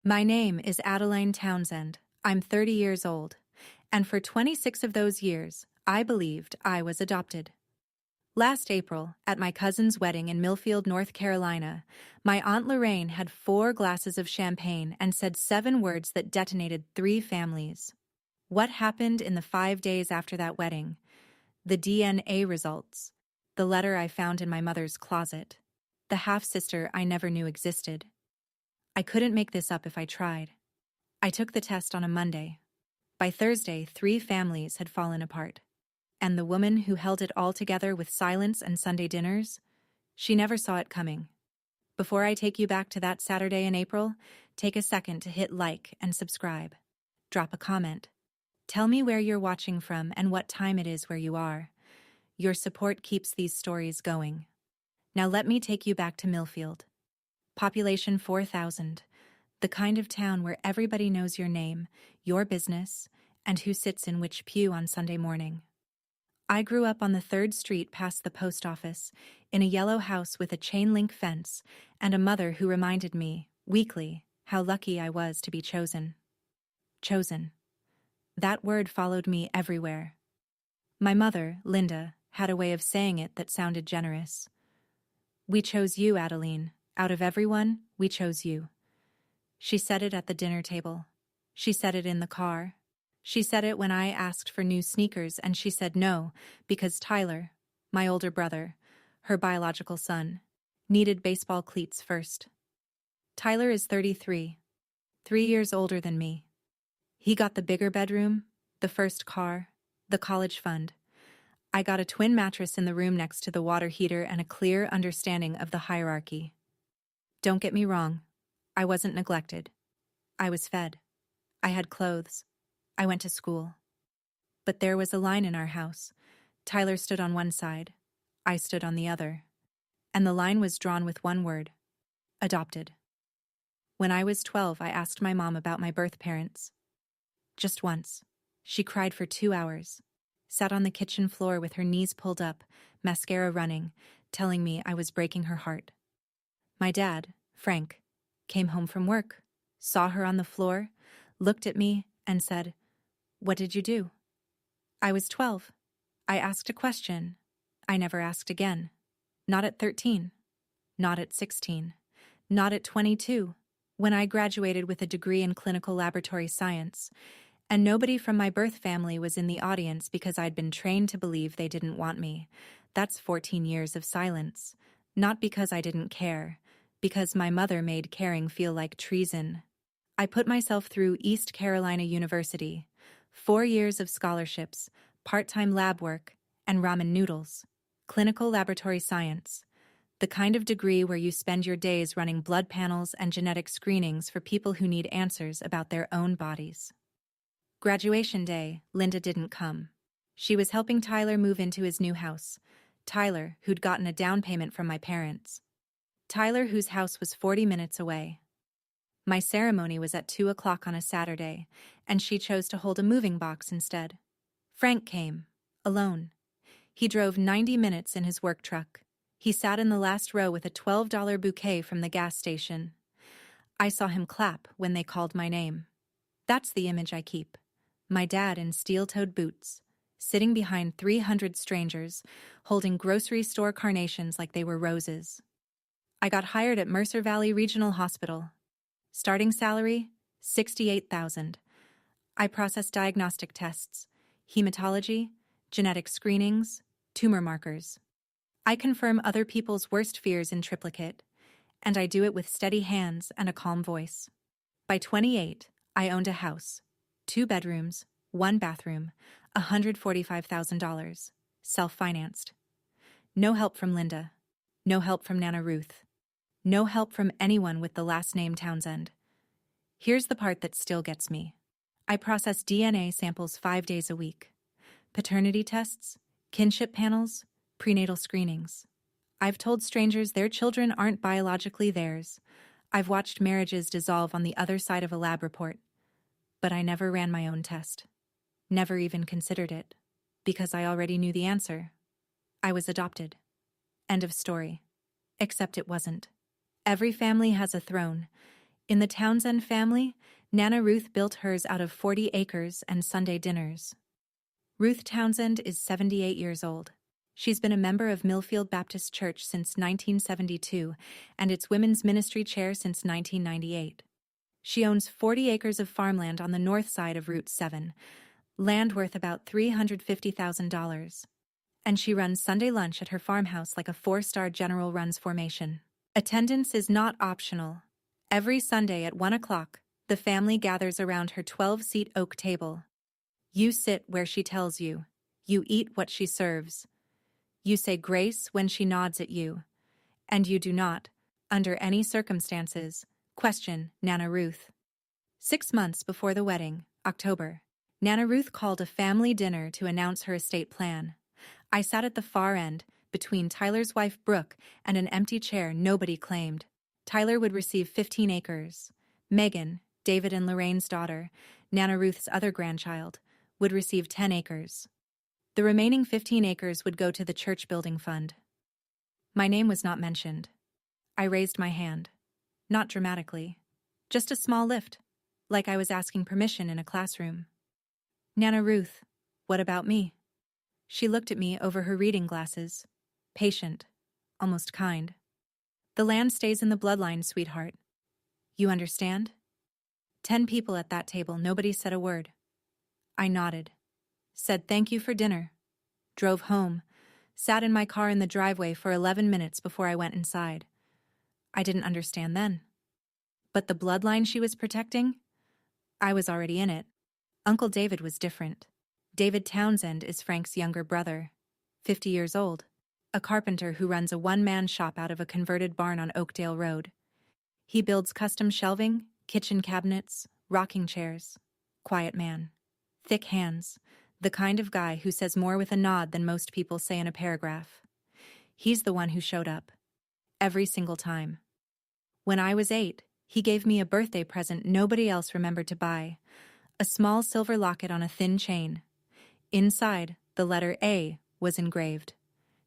My name is Adeline Townsend. I'm 30 years old, and for 26 of those years, I believed I was adopted. Last April, at my cousin's wedding in Millfield, North Carolina, my Aunt Lorraine had 4 glasses of champagne and said 7 words that detonated 3 families. What happened in the 5 days after that wedding? The DNA results, the letter I found in my mother's closet, the half-sister I never knew existed. I couldn't make this up if I tried. I took the test on a Monday. By Thursday, 3 families had fallen apart. And the woman who held it all together with silence and Sunday dinners, she never saw it coming. Before I take you back to that Saturday in April, take a second to hit like and subscribe. Drop a comment. Tell me where you're watching from and what time it is where you are. Your support keeps these stories going. Now let me take you back to Millfield. Population 4,000, the kind of town where everybody knows your name, your business, and who sits in which pew on Sunday morning. I grew up on the 3rd Street past the post office, in a yellow house with a chain-link fence, and a mother who reminded me, weekly, how lucky I was to be chosen. Chosen. That word followed me everywhere. My mother, Linda, had a way of saying it that sounded generous. We chose you, Adeline. Out of everyone, we chose you. She said it at the dinner table. She said it in the car. She said it when I asked for new sneakers, and she said no, because Tyler, my older brother, her biological son, needed baseball cleats first. Tyler is 33, 3 years older than me. He got the bigger bedroom, the first car, the college fund. I got a twin mattress in the room next to the water heater and a clear understanding of the hierarchy. Don't get me wrong, I wasn't neglected. I was fed. I had clothes. I went to school. But there was a line in our house. Tyler stood on one side. I stood on the other. And the line was drawn with one word: adopted. When I was 12, I asked my mom about my birth parents. Just once. She cried for 2 hours, sat on the kitchen floor with her knees pulled up, mascara running, telling me I was breaking her heart. My dad, Frank, came home from work, saw her on the floor, looked at me, and said, "What did you do?" I was 12. I asked a question. I never asked again. Not at 13. Not at 16. Not at 22, when I graduated with a degree in clinical laboratory science, and nobody from my birth family was in the audience because I'd been trained to believe they didn't want me. That's 14 years of silence. Not because I didn't care, because my mother made caring feel like treason. I put myself through East Carolina University, 4 years of scholarships, part-time lab work, and ramen noodles. Clinical laboratory science, the kind of degree where you spend your days running blood panels and genetic screenings for people who need answers about their own bodies. Graduation day, Linda didn't come. She was helping Tyler move into his new house. Tyler, who'd gotten a down payment from my parents. Tyler, whose house was 40 minutes away. My ceremony was at 2 o'clock on a Saturday, and she chose to hold a moving box instead. Frank came, alone. He drove 90 minutes in his work truck. He sat in the last row with a $12 bouquet from the gas station. I saw him clap when they called my name. That's the image I keep. My dad in steel-toed boots, sitting behind 300 strangers, holding grocery store carnations like they were roses. I got hired at Mercer Valley Regional Hospital. Starting salary, $68,000. I processed diagnostic tests, hematology, genetic screenings, tumor markers. I confirm other people's worst fears in triplicate, and I do it with steady hands and a calm voice. By 28, I owned a house, 2 bedrooms, 1 bathroom, $145,000, self-financed. No help from Linda. No help from Nana Ruth. No help from anyone with the last name Townsend. Here's the part that still gets me. I process DNA samples 5 days a week. Paternity tests, kinship panels, prenatal screenings. I've told strangers their children aren't biologically theirs. I've watched marriages dissolve on the other side of a lab report. But I never ran my own test. Never even considered it. Because I already knew the answer. I was adopted. End of story. Except it wasn't. Every family has a throne. In the Townsend family, Nana Ruth built hers out of 40 acres and Sunday dinners. Ruth Townsend is 78 years old. She's been a member of Millfield Baptist Church since 1972 and its women's ministry chair since 1998. She owns 40 acres of farmland on the north side of Route 7, land worth about $350,000. And she runs Sunday lunch at her farmhouse like a 4-star general runs formation. Attendance is not optional. Every Sunday at 1 o'clock, the family gathers around her 12-seat oak table. You sit where she tells you. You eat what she serves. You say grace when she nods at you. And you do not, under any circumstances, question Nana Ruth. 6 months before the wedding, October, Nana Ruth called a family dinner to announce her estate plan. I sat at the far end, between Tyler's wife Brooke and an empty chair nobody claimed. Tyler would receive 15 acres. Megan, David and Lorraine's daughter, Nana Ruth's other grandchild, would receive 10 acres. The remaining 15 acres would go to the church building fund. My name was not mentioned. I raised my hand. Not dramatically. Just a small lift, like I was asking permission in a classroom. Nana Ruth, what about me? She looked at me over her reading glasses. Patient, almost kind. The land stays in the bloodline, sweetheart. You understand? 10 people at that table, nobody said a word. I nodded. Said thank you for dinner. Drove home. Sat in my car in the driveway for 11 minutes before I went inside. I didn't understand then. But the bloodline she was protecting? I was already in it. Uncle David was different. David Townsend is Frank's younger brother, 50 years old, a carpenter who runs a one-man shop out of a converted barn on Oakdale Road. He builds custom shelving, kitchen cabinets, rocking chairs. Quiet man. Thick hands. The kind of guy who says more with a nod than most people say in a paragraph. He's the one who showed up. Every single time. When I was 8, he gave me a birthday present nobody else remembered to buy. A small silver locket on a thin chain. Inside, the letter A was engraved.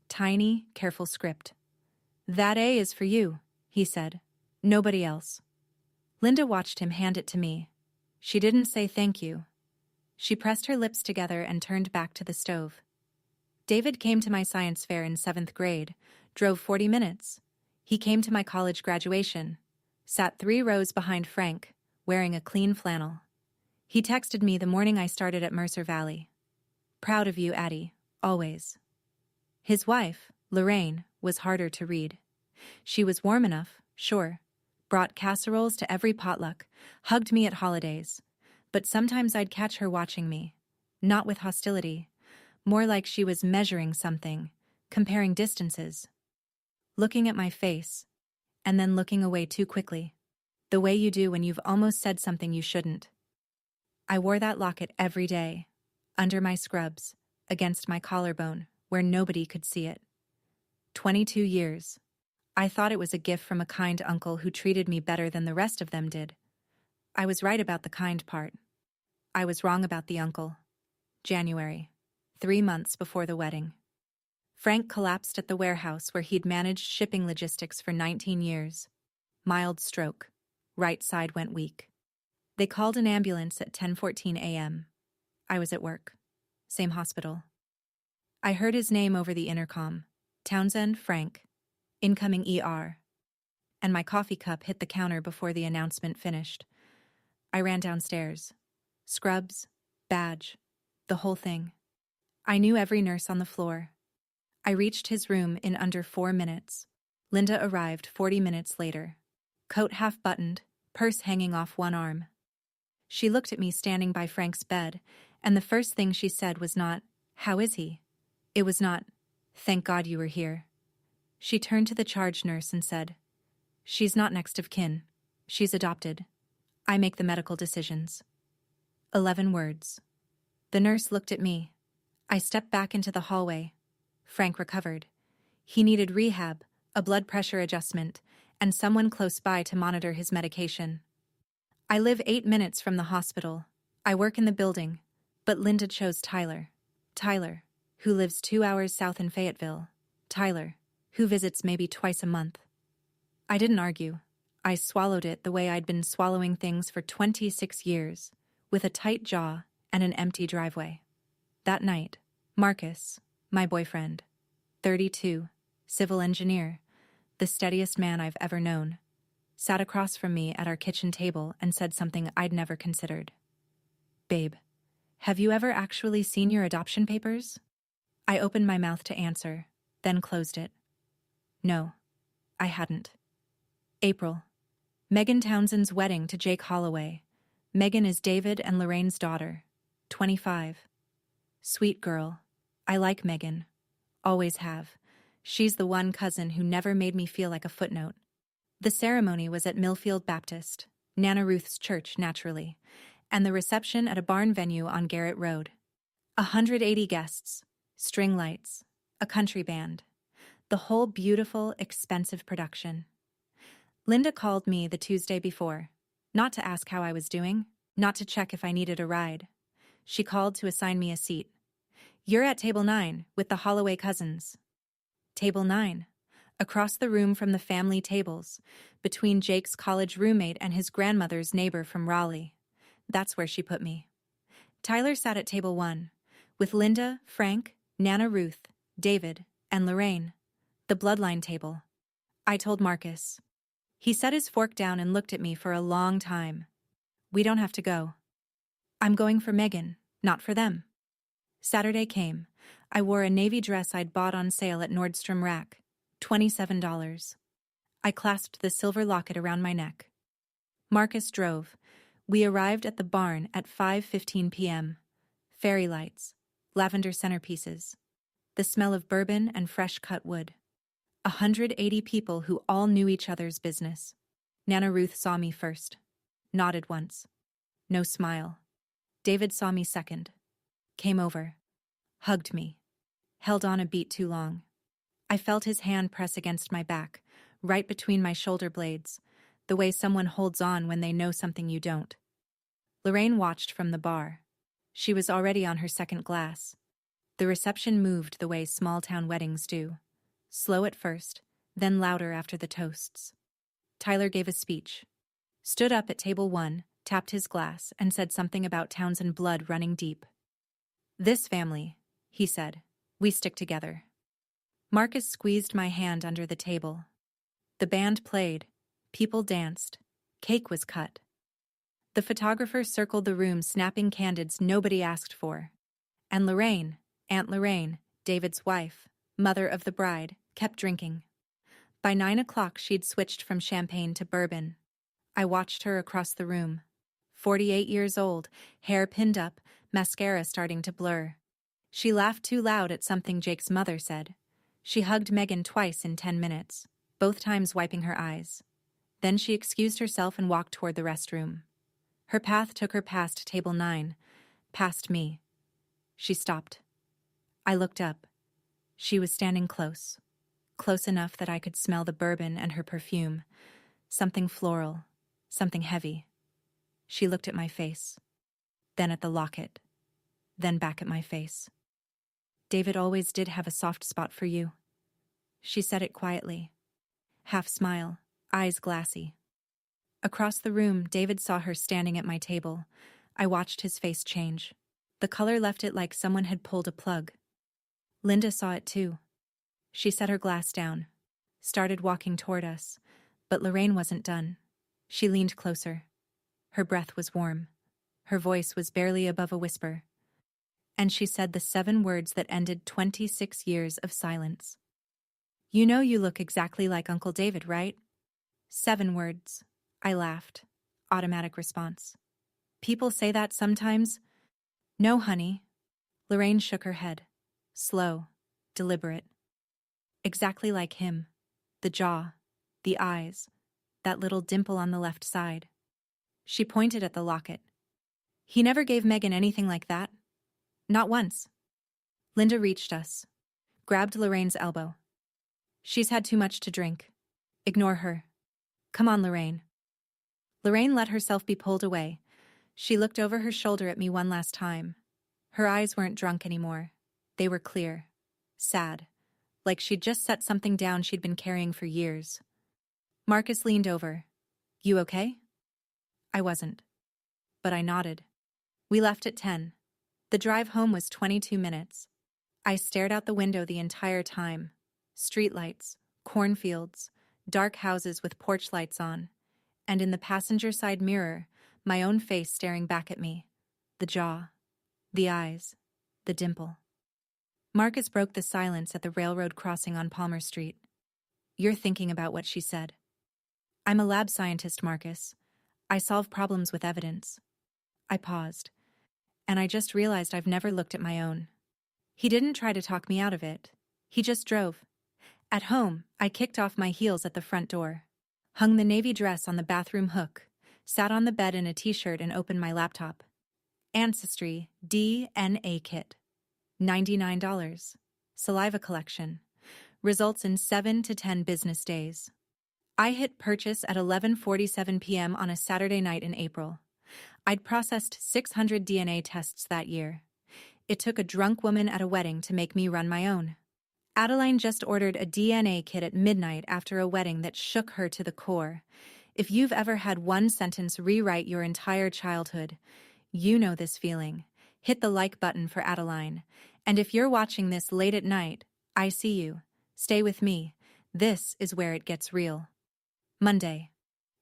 Tiny, careful script. That A is for you, he said. Nobody else. Linda watched him hand it to me. She didn't say thank you. She pressed her lips together and turned back to the stove. David came to my science fair in 7th grade, drove 40 minutes. He came to my college graduation, sat 3 rows behind Frank, wearing a clean flannel. He texted me the morning I started at Mercer Valley. Proud of you, Addie, always. His wife, Lorraine, was harder to read. She was warm enough, sure, brought casseroles to every potluck, hugged me at holidays, but sometimes I'd catch her watching me, not with hostility, more like she was measuring something, comparing distances. Looking at my face, and then looking away too quickly, the way you do when you've almost said something you shouldn't. I wore that locket every day, under my scrubs, against my collarbone, where nobody could see it. 22 years. I thought it was a gift from a kind uncle who treated me better than the rest of them did. I was right about the kind part. I was wrong about the uncle. January, 3 months before the wedding. Frank collapsed at the warehouse where he'd managed shipping logistics for 19 years. Mild stroke. Right side went weak. They called an ambulance at 10:14 a.m. I was at work. Same hospital. I heard his name over the intercom. Townsend, Frank. Incoming ER. And my coffee cup hit the counter before the announcement finished. I ran downstairs. Scrubs, badge, the whole thing. I knew every nurse on the floor. I reached his room in under 4 minutes. Linda arrived 40 minutes later. Coat half buttoned, purse hanging off one arm. She looked at me standing by Frank's bed, and the first thing she said was not, "How is he?" It was not, "Thank God you were here." She turned to the charge nurse and said, "She's not next of kin. She's adopted. I make the medical decisions." 11 words. The nurse looked at me. I stepped back into the hallway. Frank recovered. He needed rehab, a blood pressure adjustment, and someone close by to monitor his medication. I live 8 minutes from the hospital. I work in the building, but Linda chose Tyler. Tyler, who lives 2 hours south in Fayetteville. Tyler, who visits maybe twice a month. I didn't argue. I swallowed it the way I'd been swallowing things for 26 years, with a tight jaw and an empty driveway. That night, Marcus, my boyfriend, 32, civil engineer, the steadiest man I've ever known, sat across from me at our kitchen table and said something I'd never considered. "Babe, have you ever actually seen your adoption papers?" I opened my mouth to answer, then closed it. No, I hadn't. April. Megan Townsend's wedding to Jake Holloway. Megan is David and Lorraine's daughter, 25. Sweet girl. I like Megan. Always have. She's the one cousin who never made me feel like a footnote. The ceremony was at Millfield Baptist, Nana Ruth's church, naturally, and the reception at a barn venue on Garrett Road. 180 guests, string lights, a country band. The whole beautiful, expensive production. Linda called me the Tuesday before, not to ask how I was doing, not to check if I needed a ride. She called to assign me a seat. "You're at table 9 with the Holloway cousins." Table 9. Across the room from the family tables, between Jake's college roommate and his grandmother's neighbor from Raleigh. That's where she put me. Tyler sat at table 1, with Linda, Frank, Nana Ruth, David, and Lorraine. The bloodline table. I told Marcus. He set his fork down and looked at me for a long time. "We don't have to go." "I'm going for Megan, not for them." Saturday came. I wore a navy dress I'd bought on sale at Nordstrom Rack, $27. I clasped the silver locket around my neck. Marcus drove. We arrived at the barn at 5:15 p.m. Fairy lights, lavender centerpieces, the smell of bourbon and fresh cut wood. 180 people who all knew each other's business. Nana Ruth saw me first. Nodded once. No smile. David saw me second. Came over. Hugged me. Held on a beat too long. I felt his hand press against my back, right between my shoulder blades, the way someone holds on when they know something you don't. Lorraine watched from the bar. She was already on her second glass. The reception moved the way small-town weddings do. Slow at first, then louder after the toasts. Tyler gave a speech. Stood up at table 1, tapped his glass, and said something about Townsend blood running deep. "This family," he said, "we stick together." Marcus squeezed my hand under the table. The band played. People danced. Cake was cut. The photographer circled the room snapping candids nobody asked for. And Lorraine, Aunt Lorraine, David's wife, mother of the bride, kept drinking. By 9 o'clock she'd switched from champagne to bourbon. I watched her across the room. 48 years old, hair pinned up, mascara starting to blur. She laughed too loud at something Jake's mother said. She hugged Megan twice in 10 minutes, both times wiping her eyes. Then she excused herself and walked toward the restroom. Her path took her past table 9, past me. She stopped. I looked up. She was standing close enough that I could smell the bourbon and her perfume, something floral, something heavy. She looked at my face, then at the locket, then back at my face. "David always did have a soft spot for you." She said it quietly. Half smile, eyes glassy. Across the room, David saw her standing at my table. I watched his face change. The color left it like someone had pulled a plug. Linda saw it too. She set her glass down, started walking toward us, but Lorraine wasn't done. She leaned closer. Her breath was warm. Her voice was barely above a whisper. And she said the 7 words that ended 26 years of silence. "You know you look exactly like Uncle David, right?" 7 words. I laughed. Automatic response. "People say that sometimes." "No, honey." Lorraine shook her head. Slow, deliberate. "Exactly like him. The jaw, the eyes, that little dimple on the left side." She pointed at the locket. "He never gave Megan anything like that. Not once." Linda reached us, grabbed Lorraine's elbow. "She's had too much to drink. Ignore her. Come on, Lorraine." Lorraine let herself be pulled away. She looked over her shoulder at me one last time. Her eyes weren't drunk anymore. They were clear, sad, like she'd just set something down she'd been carrying for years. Marcus leaned over, You okay? I wasn't, but I nodded. We left at 10. The drive home was 22 minutes. I stared out the window the entire time. Streetlights, cornfields, dark houses with porch lights on, and in the passenger side mirror, my own face staring back at me. The jaw, the eyes, the dimple. Marcus broke the silence at the railroad crossing on Palmer Street. You're thinking about what she said. I'm a lab scientist, Marcus. I solve problems with evidence. I paused, and I just realized I've never looked at my own. He didn't try to talk me out of it. He just drove. At home, I kicked off my heels at the front door, hung the navy dress on the bathroom hook, sat on the bed in a t-shirt and opened my laptop. Ancestry DNA kit. $99. Saliva collection. Results in 7 to 10 business days. I hit purchase at 11:47 p.m. on a Saturday night in April. I'd processed 600 DNA tests that year. It took a drunk woman at a wedding to make me run my own. Adeline just ordered a DNA kit at midnight after a wedding that shook her to the core. If you've ever had one sentence rewrite your entire childhood, you know this feeling. Hit the like button for Adeline. And if you're watching this late at night, I see you. Stay with me. This is where it gets real. Monday.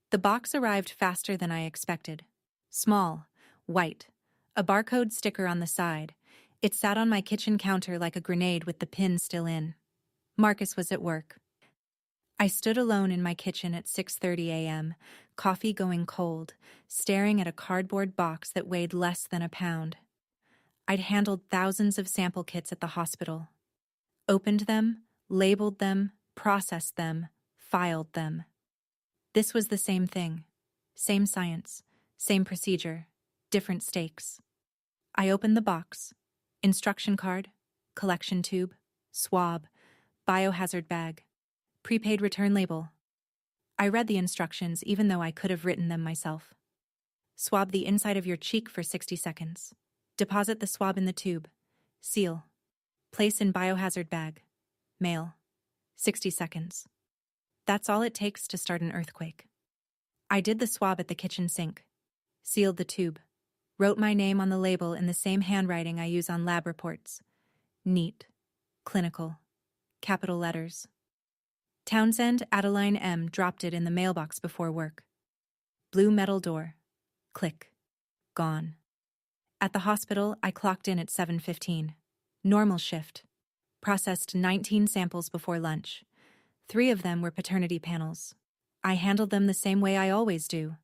The box arrived faster than I expected. Small, white, a barcode sticker on the side. It sat on my kitchen counter like a grenade with the pin still in. Marcus was at work. I stood alone in my kitchen at 6:30 a.m., coffee going cold, staring at a cardboard box that weighed less than a pound. I'd handled thousands of sample kits at the hospital. Opened them, labeled them, processed them, filed them. This was the same thing. Same science, same procedure, different stakes. I opened the box. Instruction card, collection tube, swab, biohazard bag, prepaid return label. I read the instructions even though I could have written them myself. Swab the inside of your cheek for 60 seconds. Deposit the swab in the tube. Seal. Place in biohazard bag. Mail. 60 seconds. That's all it takes to start an earthquake. I did the swab at the kitchen sink. Sealed the tube. Wrote my name on the label in the same handwriting I use on lab reports. Neat. Clinical. Capital letters. Townsend Adeline M. dropped it in the mailbox before work. Blue metal door. Click. Gone. At the hospital, I clocked in at 7:15. Normal shift. Processed 19 samples before lunch. 3 of them were paternity panels. I handled them the same way I always do.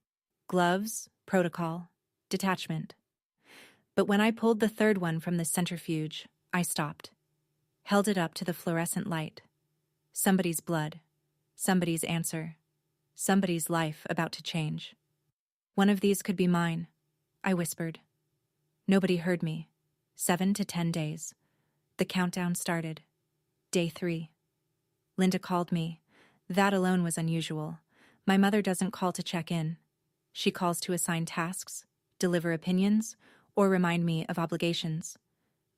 Gloves, protocol, detachment. But when I pulled the 3rd one from the centrifuge, I stopped. Held it up to the fluorescent light. Somebody's blood. Somebody's answer. Somebody's life about to change. One of these could be mine, I whispered. Nobody heard me. 7 to 10 days. The countdown started. Day 3. Linda called me. That alone was unusual. My mother doesn't call to check in. She calls to assign tasks, deliver opinions, or remind me of obligations.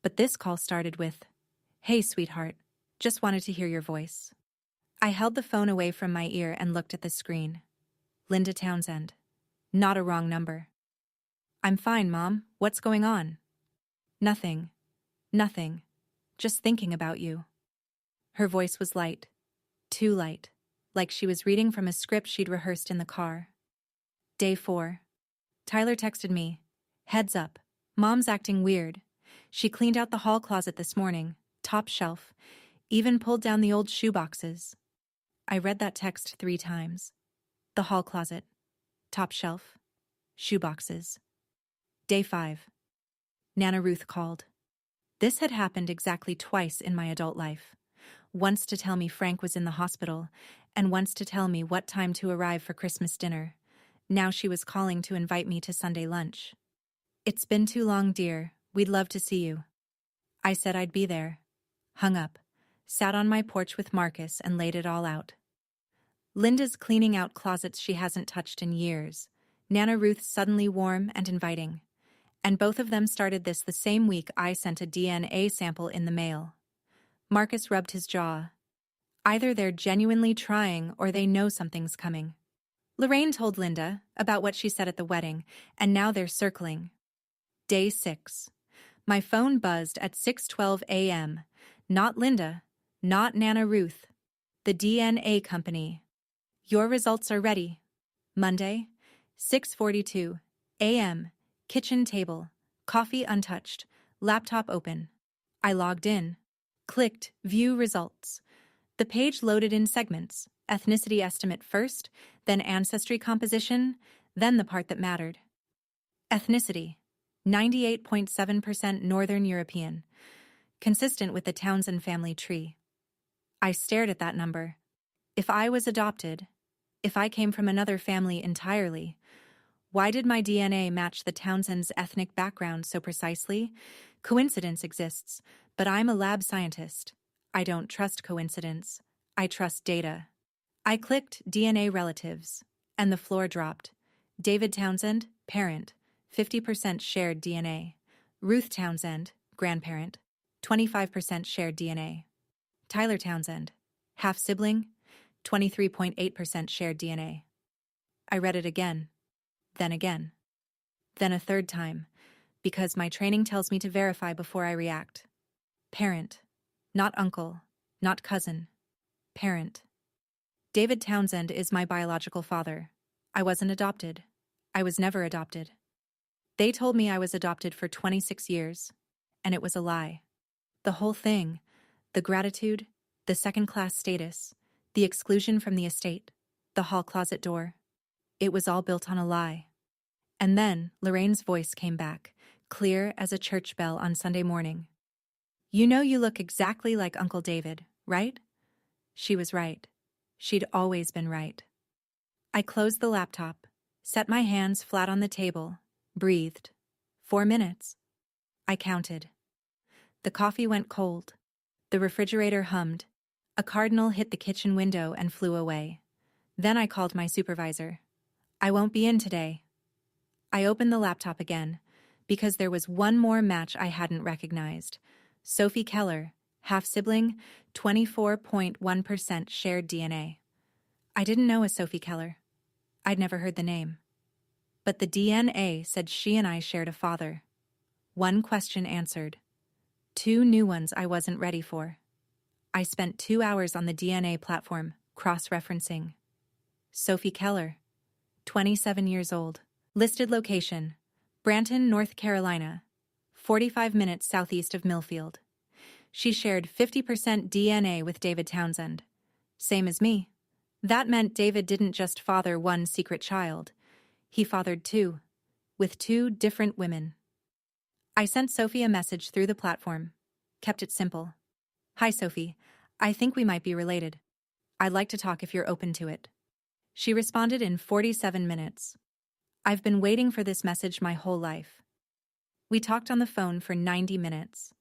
But this call started with, "Hey, sweetheart, just wanted to hear your voice." I held the phone away from my ear and looked at the screen. Linda Townsend. Not a wrong number. "I'm fine, Mom. What's going on?" "Nothing. Nothing. Just thinking about you." Her voice was light. Too light. Like she was reading from a script she'd rehearsed in the car. Day 4. Tyler texted me. "Heads up. Mom's acting weird. She cleaned out the hall closet this morning. Top shelf. Even pulled down the old shoe boxes." I read that text 3 times. The hall closet. Top shelf. Shoe boxes. Day 5. Nana Ruth called. This had happened exactly twice in my adult life. Once to tell me Frank was in the hospital, and once to tell me what time to arrive for Christmas dinner. Now she was calling to invite me to Sunday lunch. "It's been too long, dear. We'd love to see you." I said I'd be there. Hung up, sat on my porch with Marcus and laid it all out. Linda's cleaning out closets she hasn't touched in years. Nana Ruth suddenly warm and inviting. And both of them started this the same week I sent a DNA sample in the mail. Marcus rubbed his jaw. Either they're genuinely trying or they know something's coming. Lorraine told Linda about what she said at the wedding, and now they're circling. Day 6. My phone buzzed at 6:12 a.m. Not Linda, not Nana Ruth. The DNA company. Your results are ready. Monday, 6:42 a.m. Kitchen table, coffee untouched, laptop open. I logged in, clicked View Results. The page loaded in segments, ethnicity estimate first, then ancestry composition, then the part that mattered. Ethnicity, 98.7% Northern European, consistent with the Townsend family tree. I stared at that number. If I was adopted, if I came from another family entirely, why did my DNA match the Townsend's ethnic background so precisely? Coincidence exists, but I'm a lab scientist. I don't trust coincidence. I trust data. I clicked DNA relatives, and the floor dropped. David Townsend, parent, 50% shared DNA. Ruth Townsend, grandparent, 25% shared DNA. Tyler Townsend, half-sibling, 23.8% shared DNA. I read it again, then a third time, because my training tells me to verify before I react. Parent, not uncle, not cousin. Parent. David Townsend is my biological father. I wasn't adopted. I was never adopted. They told me I was adopted for 26 years, and it was a lie. The whole thing, the gratitude, the second-class status, the exclusion from the estate, the hall closet door, it was all built on a lie. And then Lorraine's voice came back, clear as a church bell on Sunday morning. You know you look exactly like Uncle David, right? She was right. She'd always been right. I closed the laptop, set my hands flat on the table, breathed. 4 minutes. I counted. The coffee went cold. The refrigerator hummed. A cardinal hit the kitchen window and flew away. Then I called my supervisor. I won't be in today. I opened the laptop again, because there was one more match I hadn't recognized. Sophie Keller, half-sibling, 24.1% shared DNA. I didn't know a Sophie Keller. I'd never heard the name. But the DNA said she and I shared a father. One question answered. 2 new ones I wasn't ready for. I spent 2 hours on the DNA platform, cross-referencing. Sophie Keller, 27 years old. Listed location, Branton, North Carolina, 45 minutes southeast of Millfield. She shared 50% DNA with David Townsend. Same as me. That meant David didn't just father one secret child. He fathered 2, with 2 different women. I sent Sophie a message through the platform. Kept it simple. Hi, Sophie. I think we might be related. I'd like to talk if you're open to it. She responded in 47 minutes. I've been waiting for this message my whole life. We talked on the phone for 90 minutes.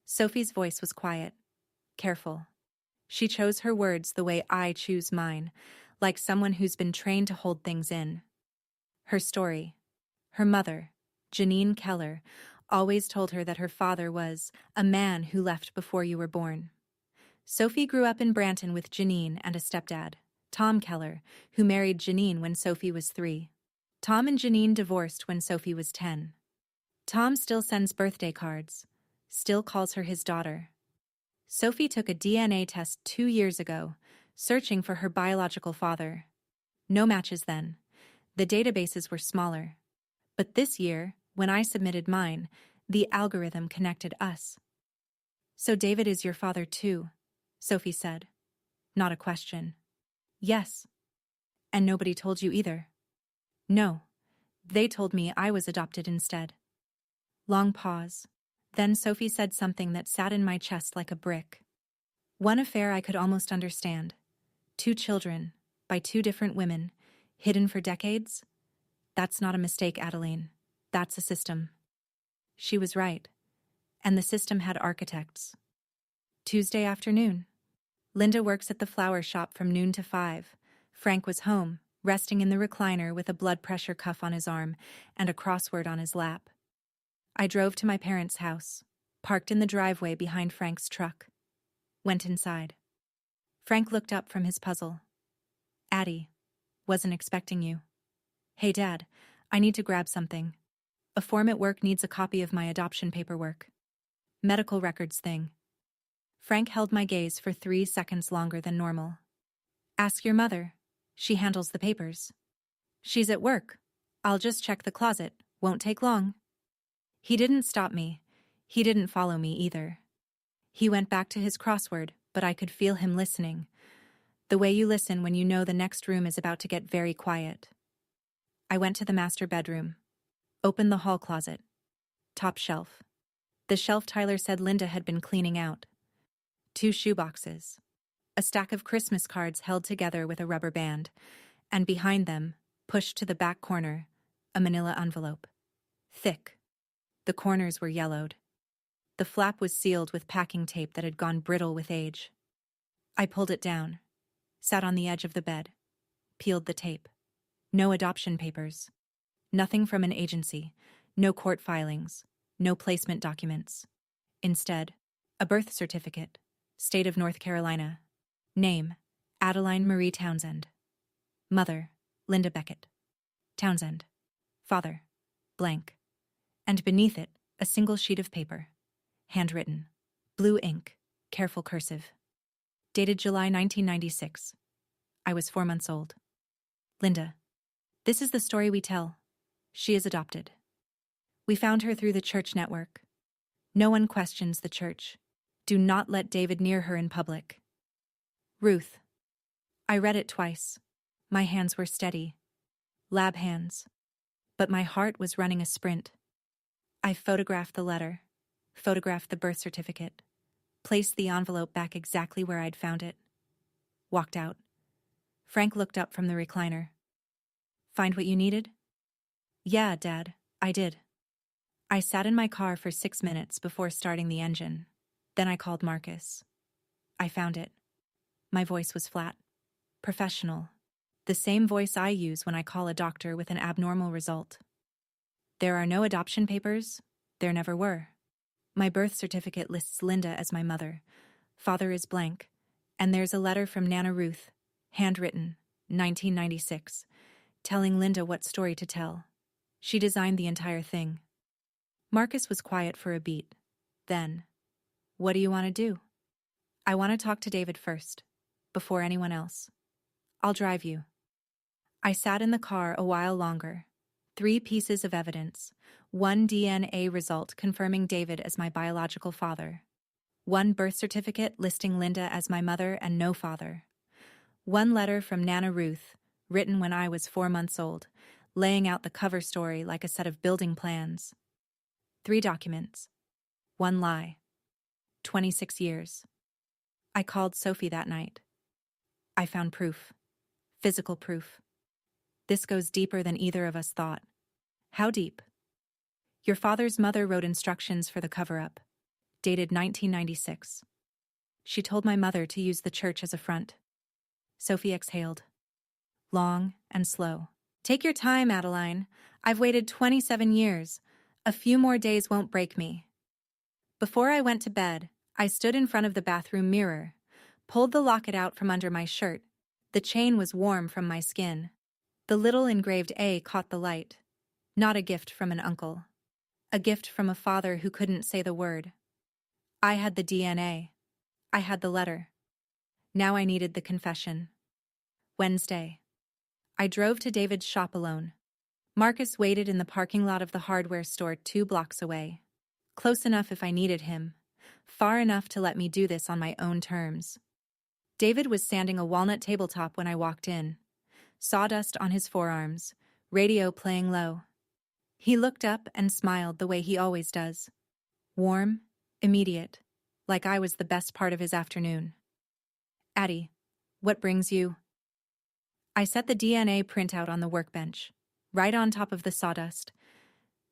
Sophie's voice was quiet, careful. She chose her words the way I choose mine, like someone who's been trained to hold things in. Her story. Her mother, Janine Keller, always told her that her father was a man who left before you were born. Sophie grew up in Branton with Janine and a stepdad, Tom Keller, who married Janine when Sophie was 3. Tom and Janine divorced when Sophie was 10. Tom still sends birthday cards, still calls her his daughter. Sophie took a DNA test 2 years ago, searching for her biological father. No matches then. The databases were smaller. But this year, when I submitted mine, the algorithm connected us. So David is your father too, Sophie said. Not a question. Yes. And nobody told you either? No. They told me I was adopted instead. Long pause. Then Sophie said something that sat in my chest like a brick. One affair I could almost understand. 2 children, by 2 different women, hidden for decades? That's not a mistake, Adeline. That's a system. She was right. And the system had architects. Tuesday afternoon. Linda works at the flower shop from noon to 5. Frank was home, resting in the recliner with a blood pressure cuff on his arm and a crossword on his lap. I drove to my parents' house, parked in the driveway behind Frank's truck. Went inside. Frank looked up from his puzzle. Addie, Wasn't expecting you. Hey, Dad, I need to grab something. A form at work needs a copy of my adoption paperwork. Medical records thing. Frank held my gaze for 3 seconds longer than normal. Ask your mother. She handles the papers. She's at work. I'll just check the closet. Won't take long. He didn't stop me. He didn't follow me either. He went back to his crossword, but I could feel him listening. The way you listen when you know the next room is about to get very quiet. I went to the master bedroom. Opened the hall closet. Top shelf. The shelf Tyler said Linda had been cleaning out. 2 shoeboxes. A stack of Christmas cards held together with a rubber band, and behind them, pushed to the back corner, a manila envelope. Thick. The corners were yellowed. The flap was sealed with packing tape that had gone brittle with age. I pulled it down, sat on the edge of the bed, peeled the tape. No adoption papers. Nothing from an agency, no court filings, no placement documents. Instead, a birth certificate, State of North Carolina. Name, Adeline Marie Townsend. Mother, Linda Beckett. Townsend. Father, blank. And beneath it, a single sheet of paper. Handwritten. Blue ink, careful cursive. Dated July 1996. I was 4 months old. Linda. This is the story we tell. She is adopted. We found her through the church network. No one questions the church. Do not let David near her in public. Ruth. I read it twice. My hands were steady. Lab hands. But my heart was running a sprint. I photographed the letter, photographed the birth certificate, placed the envelope back exactly where I'd found it. Walked out. Frank looked up from the recliner. Find what you needed? Yeah, Dad, I did. I sat in my car for 6 minutes before starting the engine. Then I called Marcus. I found it. My voice was flat. Professional. The same voice I use when I call a doctor with an abnormal result. There are no adoption papers. There never were. My birth certificate lists Linda as my mother. Father is blank. And there's a letter from Nana Ruth, handwritten, 1996, telling Linda what story to tell. She designed the entire thing. Marcus was quiet for a beat. Then, what do you want to do? I want to talk to David first, before anyone else. I'll drive you. I sat in the car a while longer. 3 pieces of evidence. 1 DNA result confirming David as my biological father. 1 birth certificate listing Linda as my mother and no father. 1 letter from Nana Ruth, written when I was 4 months old, laying out the cover story like a set of building plans. 3 documents. 1 lie. 26 years. I called Sophie that night. I found proof. Physical proof. This goes deeper than either of us thought. How deep? Your father's mother wrote instructions for the cover-up, dated 1996. She told my mother to use the church as a front. Sophie exhaled. Long and slow. Take your time, Adeline. I've waited 27 years. A few more days won't break me. Before I went to bed, I stood in front of the bathroom mirror, pulled the locket out from under my shirt. The chain was warm from my skin. The little engraved A caught the light. Not a gift from an uncle. A gift from a father who couldn't say the word. I had the DNA. I had the letter. Now I needed the confession. Wednesday. I drove to David's shop alone. Marcus waited in the parking lot of the hardware store 2 blocks away. Close enough if I needed him. Far enough to let me do this on my own terms. David was sanding a walnut tabletop when I walked in. Sawdust on his forearms, radio playing low. He looked up and smiled the way he always does. Warm, immediate, like I was the best part of his afternoon. Addie, what brings you? I set the DNA printout on the workbench, right on top of the sawdust.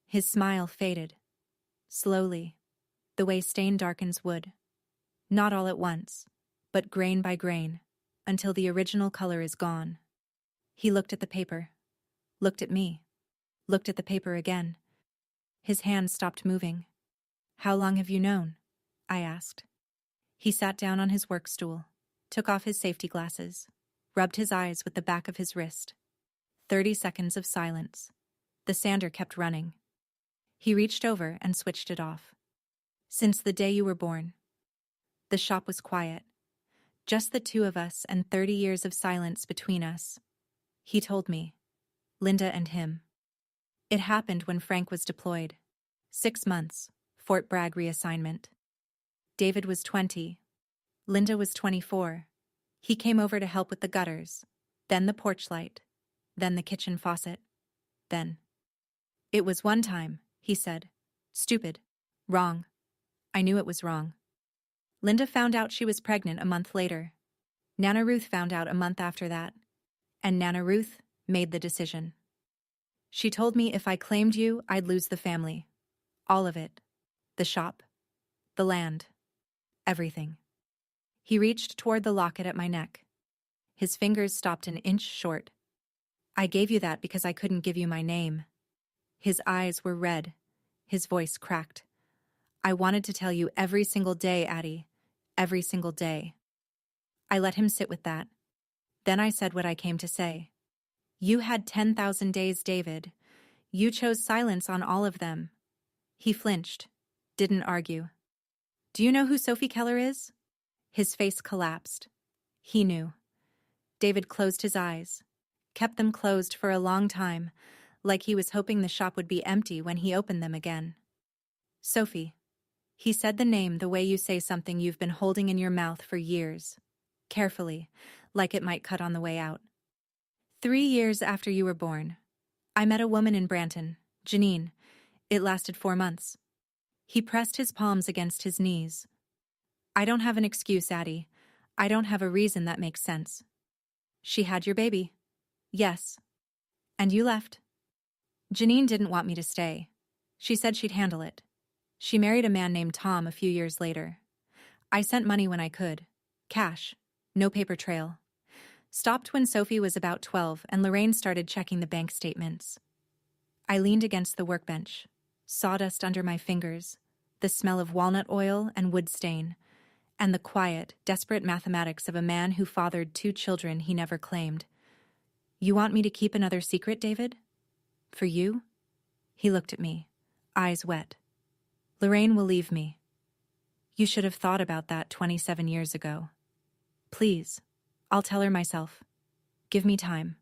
His smile faded. Slowly, the way stain darkens wood. Not all at once, but grain by grain, until the original color is gone. He looked at the paper, looked at me, looked at the paper again. His hand stopped moving. How long have you known? I asked. He sat down on his work stool, took off his safety glasses, rubbed his eyes with the back of his wrist. 30 seconds of silence. The sander kept running. He reached over and switched it off. Since the day you were born. The shop was quiet. Just the two of us and 30 years of silence between us. He told me. Linda and him. It happened when Frank was deployed. 6 months, Fort Bragg reassignment. David was 20. Linda was 24. He came over to help with the gutters, then the porch light, then the kitchen faucet, then. It was one time, he said. Stupid. Wrong. I knew it was wrong. Linda found out she was pregnant a month later. Nana Ruth found out a month after that. And Nana Ruth made the decision. She told me if I claimed you, I'd lose the family. All of it. The shop. The land. Everything. He reached toward the locket at my neck. His fingers stopped an inch short. I gave you that because I couldn't give you my name. His eyes were red. His voice cracked. I wanted to tell you every single day, Addie. Every single day. I let him sit with that. Then I said what I came to say. You had 10,000 days, David. You chose silence on all of them. He flinched. Didn't argue. Do you know who Sophie Keller is? His face collapsed. He knew. David closed his eyes. Kept them closed for a long time, like he was hoping the shop would be empty when he opened them again. Sophie. He said the name the way you say something you've been holding in your mouth for years. Carefully, like it might cut on the way out. 3 years after you were born. I met a woman in Branton, Janine. It lasted 4 months. He pressed his palms against his knees. I don't have an excuse, Addie. I don't have a reason that makes sense. She had your baby. Yes. And you left. Janine didn't want me to stay. She said she'd handle it. She married a man named Tom a few years later. I sent money when I could. Cash. No paper trail. Stopped when Sophie was about 12 and Lorraine started checking the bank statements. I leaned against the workbench. Sawdust under my fingers. The smell of walnut oil and wood stain. And the quiet, desperate mathematics of a man who fathered 2 children he never claimed. You want me to keep another secret, David? For you? He looked at me, eyes wet. Lorraine will leave me. You should have thought about that 27 years ago. Please, I'll tell her myself. Give me time.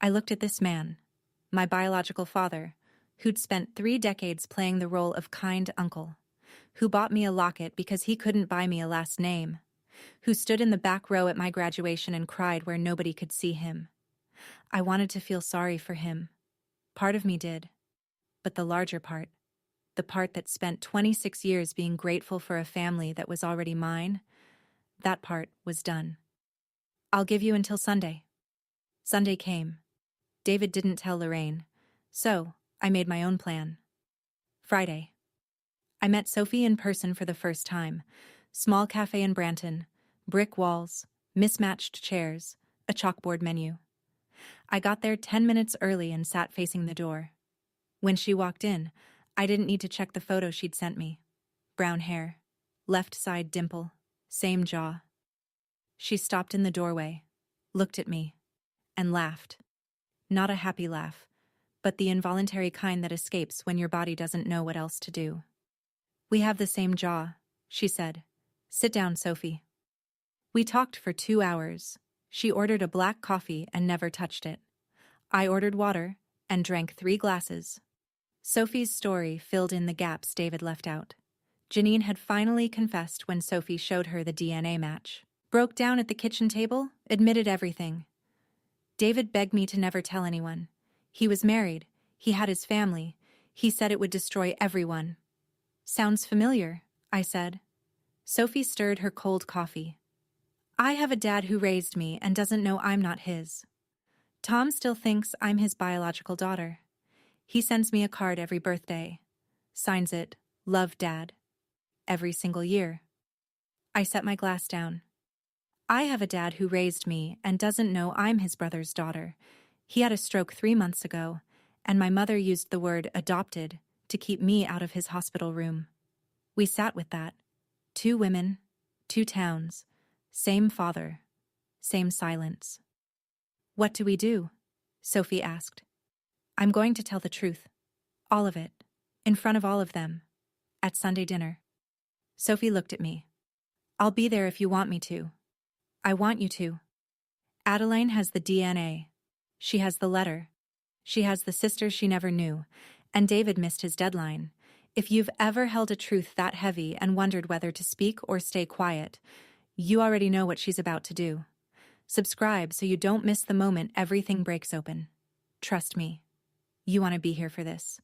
I looked at this man, my biological father, who'd spent 3 decades playing the role of kind uncle, who bought me a locket because he couldn't buy me a last name, who stood in the back row at my graduation and cried where nobody could see him. I wanted to feel sorry for him. Part of me did. But the larger part, the part that spent 26 years being grateful for a family that was already mine, that part was done. I'll give you until Sunday. Sunday came. David didn't tell Lorraine, so I made my own plan. Friday. I met Sophie in person for the first time. Small cafe in Branton, brick walls, mismatched chairs, a chalkboard menu. I got there 10 minutes early and sat facing the door. When she walked in, I didn't need to check the photo she'd sent me. Brown hair, left side dimple, same jaw. She stopped in the doorway, looked at me, and laughed. Not a happy laugh, but the involuntary kind that escapes when your body doesn't know what else to do. We have the same jaw, she said. Sit down, Sophie. We talked for 2 hours. She ordered a black coffee and never touched it. I ordered water and drank 3 glasses. Sophie's story filled in the gaps David left out. Janine had finally confessed when Sophie showed her the DNA match. Broke down at the kitchen table, admitted everything. David begged me to never tell anyone. He was married. He had his family. He said it would destroy everyone. Sounds familiar, I said. Sophie stirred her cold coffee. I have a dad who raised me and doesn't know I'm not his. Tom still thinks I'm his biological daughter. He sends me a card every birthday. Signs it, Love, Dad. Every single year. I set my glass down. I have a dad who raised me and doesn't know I'm his brother's daughter. He had a stroke 3 months ago, and my mother used the word adopted to keep me out of his hospital room. We sat with that. 2 women, 2 towns, same father, same silence. What do we do? Sophie asked. I'm going to tell the truth. All of it. In front of all of them. At Sunday dinner. Sophie looked at me. I'll be there if you want me to. I want you to. Adeline has the DNA. She has the letter. She has the sister she never knew. And David missed his deadline. If you've ever held a truth that heavy and wondered whether to speak or stay quiet, you already know what she's about to do. Subscribe so you don't miss the moment everything breaks open. Trust me. You want to be here for this.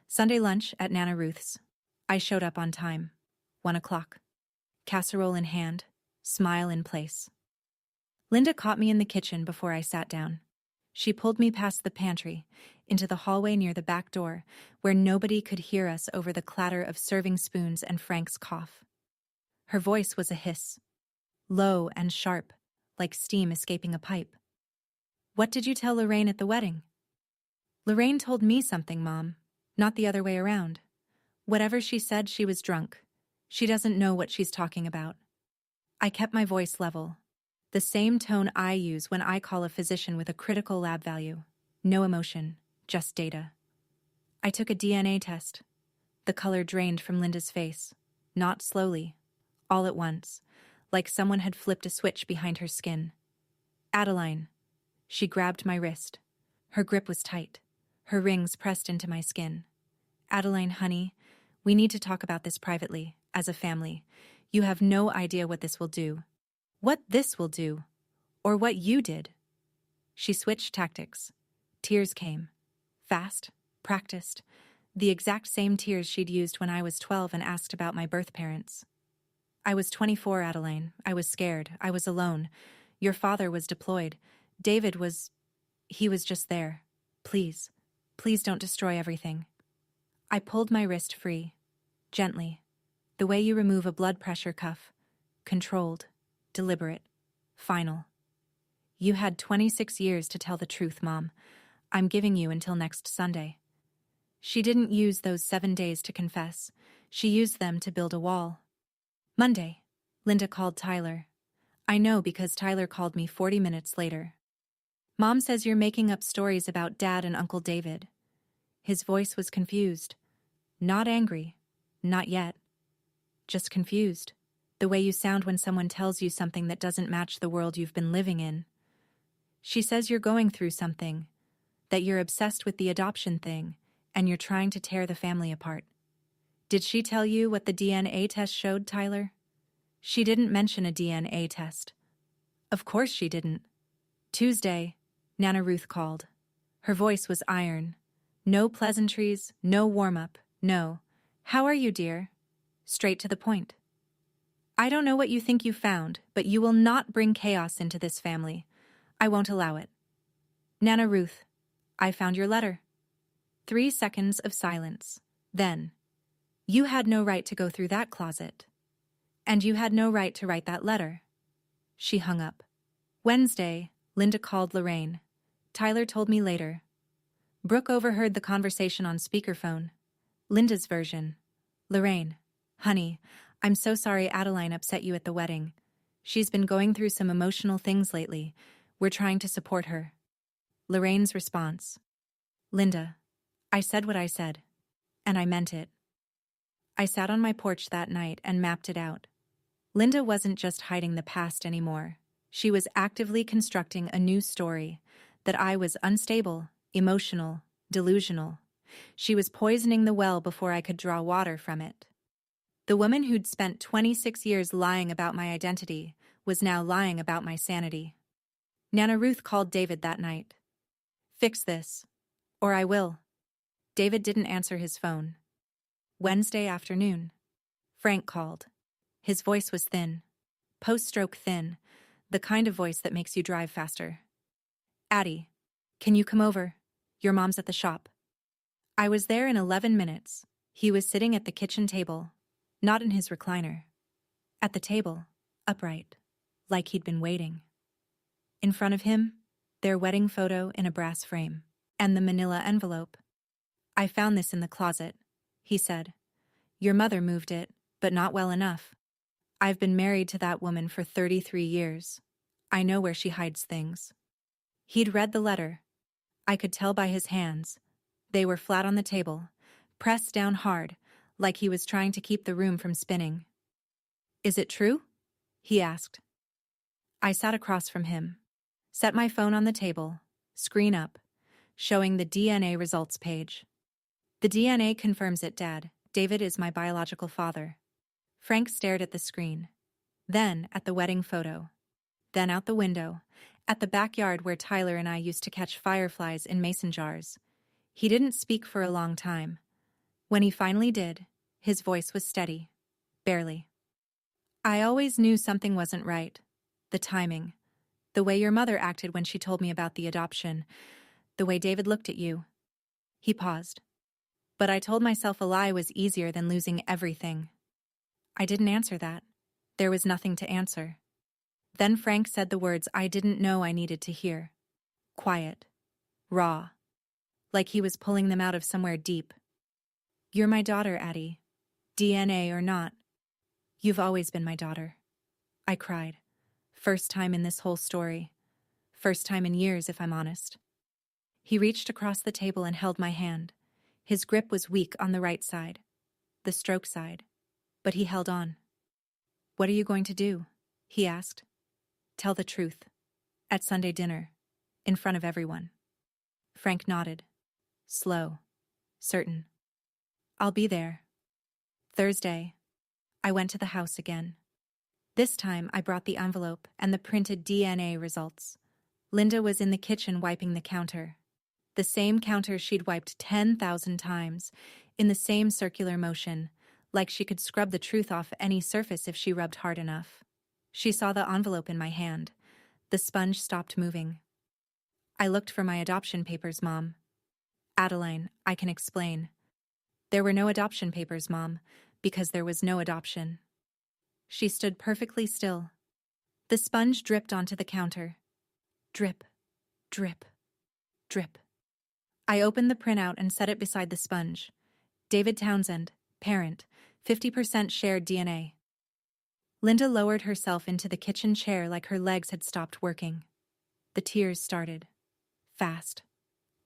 Sunday lunch at Nana Ruth's. I showed up on time. 1 o'clock. Casserole in hand, smile in place. Linda caught me in the kitchen before I sat down. She pulled me past the pantry, into the hallway near the back door, where nobody could hear us over the clatter of serving spoons and Frank's cough. Her voice was a hiss, low and sharp, like steam escaping a pipe. What did you tell Lorraine at the wedding? Lorraine told me something, Mom, not the other way around. Whatever she said, she was drunk. She doesn't know what she's talking about. I kept my voice level, the same tone I use when I call a physician with a critical lab value. No emotion, just data. I took a DNA test. The color drained from Linda's face, not slowly, all at once, like someone had flipped a switch behind her skin. Adeline. She grabbed my wrist. Her grip was tight, her rings pressed into my skin. Adeline, honey, we need to talk about this privately, as a family. You have no idea what this will do. What this will do. Or what you did. She switched tactics. Tears came. Fast. Practiced. The exact same tears she'd used when I was 12 and asked about my birth parents. I was 24, Adeline. I was scared. I was alone. Your father was deployed. David was... he was just there. Please. Please don't destroy everything. I pulled my wrist free. Gently. The way you remove a blood pressure cuff. Controlled. Deliberate. Final. You had 26 years to tell the truth, Mom. I'm giving you until next Sunday. She didn't use those 7 days to confess. She used them to build a wall. Monday. Linda called Tyler. I know because Tyler called me 40 minutes later. Mom says you're making up stories about Dad and Uncle David. His voice was confused. Not angry. Not yet. Just confused. The way you sound when someone tells you something that doesn't match the world you've been living in. She says you're going through something, that you're obsessed with the adoption thing, and you're trying to tear the family apart. Did she tell you what the DNA test showed, Tyler? She didn't mention a DNA test. Of course she didn't. Tuesday, Nana Ruth called. Her voice was iron. No pleasantries, no warm-up, no. How are you, dear? Straight to the point. I don't know what you think you found, but you will not bring chaos into this family. I won't allow it. Nana Ruth, I found your letter. 3 seconds of silence. Then, you had no right to go through that closet. And you had no right to write that letter. She hung up. Wednesday, Linda called Lorraine. Tyler told me later. Brooke overheard the conversation on speakerphone. Linda's version. Lorraine, honey, I'm so sorry Adeline upset you at the wedding. She's been going through some emotional things lately. We're trying to support her. Lorraine's response. Linda, I said what I said. And I meant it. I sat on my porch that night and mapped it out. Linda wasn't just hiding the past anymore. She was actively constructing a new story, that I was unstable, emotional, delusional. She was poisoning the well before I could draw water from it. The woman who'd spent 26 years lying about my identity was now lying about my sanity. Nana Ruth called David that night. Fix this, or I will. David didn't answer his phone. Wednesday afternoon. Frank called. His voice was thin. Post-stroke thin, the kind of voice that makes you drive faster. Addie, can you come over? Your mom's at the shop. I was there in 11 minutes. He was sitting at the kitchen table, not in his recliner. At the table, upright, like he'd been waiting. In front of him, their wedding photo in a brass frame, and the manila envelope. I found this in the closet, he said. Your mother moved it, but not well enough. I've been married to that woman for 33 years. I know where she hides things. He'd read the letter. I could tell by his hands. They were flat on the table, pressed down hard, like he was trying to keep the room from spinning. "Is it true?" he asked. I sat across from him, set my phone on the table, screen up, showing the DNA results page. "The DNA confirms it, Dad. David is my biological father." Frank stared at the screen, then at the wedding photo, then out the window, at the backyard where Tyler and I used to catch fireflies in mason jars. He didn't speak for a long time. When he finally did, his voice was steady, barely. "I always knew something wasn't right. The timing, the way your mother acted when she told me about the adoption, the way David looked at you." He paused. "But I told myself a lie was easier than losing everything." I didn't answer that. There was nothing to answer. Then Frank said the words I didn't know I needed to hear. Quiet. Raw. Like he was pulling them out of somewhere deep. "You're my daughter, Addie. DNA or not. You've always been my daughter." I cried. First time in this whole story. First time in years, if I'm honest. He reached across the table and held my hand. His grip was weak on the right side, the stroke side, but he held on. "What are you going to do?" he asked. "Tell the truth. At Sunday dinner. In front of everyone." Frank nodded. Slow. Certain. "I'll be there." Thursday. I went to the house again. This time I brought the envelope and the printed DNA results. Linda was in the kitchen wiping the counter. The same counter she'd wiped 10,000 times, in the same circular motion, like she could scrub the truth off any surface if she rubbed hard enough. She saw the envelope in my hand. The sponge stopped moving. "I looked for my adoption papers, Mom." "Adeline, I can explain. There were no adoption papers, Mom, because there was no adoption." She stood perfectly still. The sponge dripped onto the counter. Drip, drip, drip. I opened the printout and set it beside the sponge. "David Townsend, parent, 50% shared DNA." Linda lowered herself into the kitchen chair like her legs had stopped working. The tears started. Fast.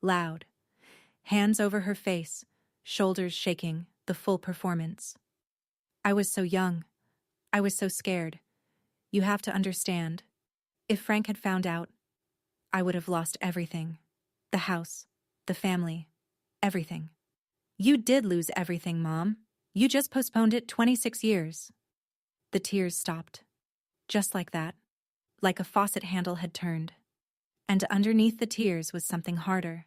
Loud. Hands over her face, shoulders shaking, the full performance. I was so young. I was so scared. You have to understand. If Frank had found out, I would have lost everything. The house, the family, everything. "You did lose everything, Mom. You just postponed it 26 years. The tears stopped. Just like that. Like a faucet handle had turned. And underneath the tears was something harder.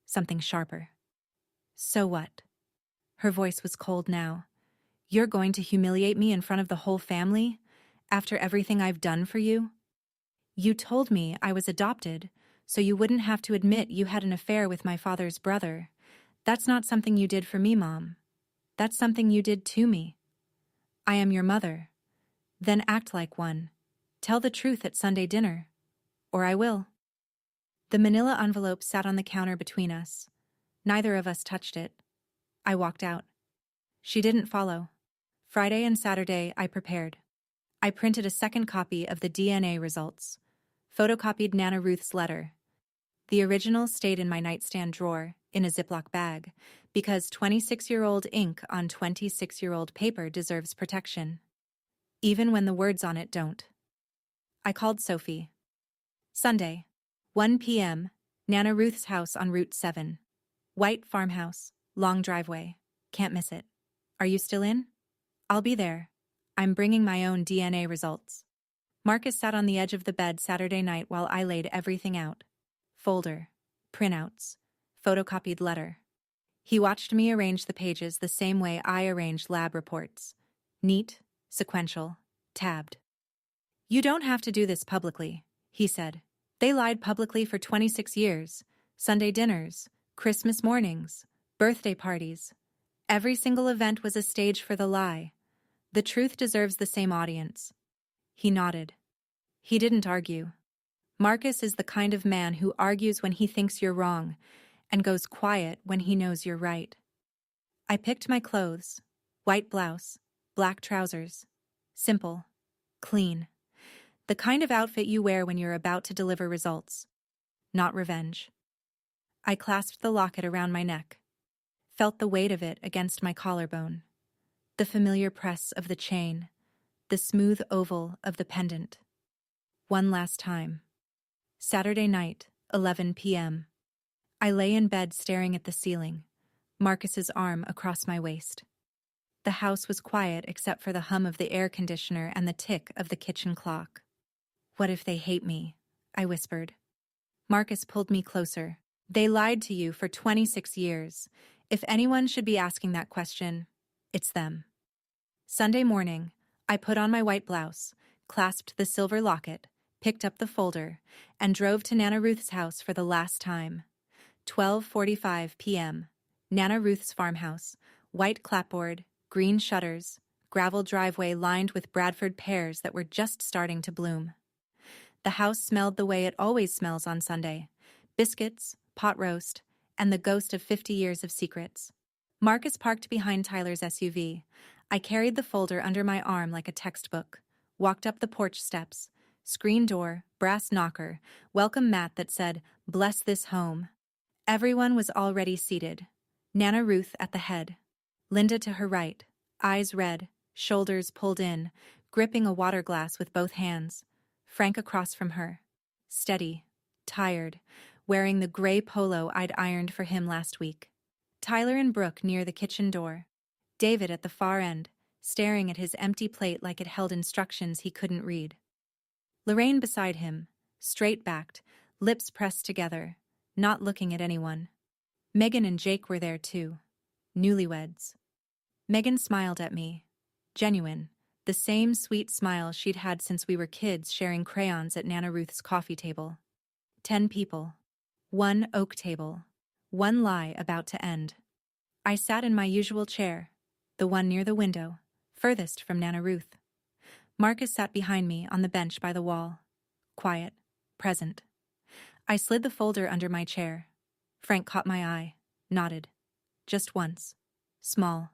Something sharper. "So what?" Her voice was cold now. "You're going to humiliate me in front of the whole family? After everything I've done for you? You told me I was adopted, so you wouldn't have to admit you had an affair with my father's brother. That's not something you did for me, Mom. That's something you did to me. I am your mother. Then act like one. Tell the truth at Sunday dinner. Or I will." The manila envelope sat on the counter between us. Neither of us touched it. I walked out. She didn't follow. Friday and Saturday I prepared. I printed a second copy of the DNA results. Photocopied Nana Ruth's letter. The original stayed in my nightstand drawer, in a Ziploc bag, because 26-year-old ink on 26-year-old paper deserves protection. Even when the words on it don't. I called Sophie. Sunday, 1 p.m., Nana Ruth's house on Route 7. White farmhouse, long driveway. Can't miss it. "Are you still in?" "I'll be there. I'm bringing my own DNA results." Marcus sat on the edge of the bed Saturday night while I laid everything out. Folder, printouts, photocopied letter. He watched me arrange the pages the same way I arrange lab reports. Neat, sequential, tabbed. "You don't have to do this publicly," he said. "They lied publicly for 26 years. Sunday dinners, Christmas mornings, birthday parties. Every single event was a stage for the lie. The truth deserves the same audience." He nodded. He didn't argue. Marcus is the kind of man who argues when he thinks you're wrong and goes quiet when he knows you're right. I picked my clothes. White blouse, black trousers. Simple. Clean. The kind of outfit you wear when you're about to deliver results. Not revenge. I clasped the locket around my neck, felt the weight of it against my collarbone, the familiar press of the chain, the smooth oval of the pendant. One last time. Saturday night, 11 p.m. I lay in bed staring at the ceiling, Marcus's arm across my waist. The house was quiet except for the hum of the air conditioner and the tick of the kitchen clock. "What if they hate me?" I whispered. Marcus pulled me closer. "They lied to you for 26 years. If anyone should be asking that question, it's them." Sunday morning, I put on my white blouse, clasped the silver locket, picked up the folder, and drove to Nana Ruth's house for the last time. 12:45 p.m. Nana Ruth's farmhouse, white clapboard, green shutters, gravel driveway lined with Bradford pears that were just starting to bloom. The house smelled the way it always smells on Sunday: biscuits, pot roast, and the ghost of 50 years of secrets. Marcus parked behind Tyler's SUV. I carried the folder under my arm like a textbook, walked up the porch steps, screen door, brass knocker, welcome mat that said, "Bless this home." Everyone was already seated. Nana Ruth at the head, Linda to her right, eyes red, shoulders pulled in, gripping a water glass with both hands. Frank across from her, steady, tired, wearing the gray polo I'd ironed for him last week. Tyler and Brooke near the kitchen door. David at the far end, staring at his empty plate like it held instructions he couldn't read. Lorraine beside him, straight-backed, lips pressed together, not looking at anyone. Megan and Jake were there too, newlyweds. Megan smiled at me, genuine, the same sweet smile she'd had since we were kids sharing crayons at Nana Ruth's coffee table. 10 people. One oak table. One lie about to end. I sat in my usual chair, the one near the window, furthest from Nana Ruth. Marcus sat behind me on the bench by the wall, quiet, present. I slid the folder under my chair. Frank caught my eye, nodded. Just once. Small.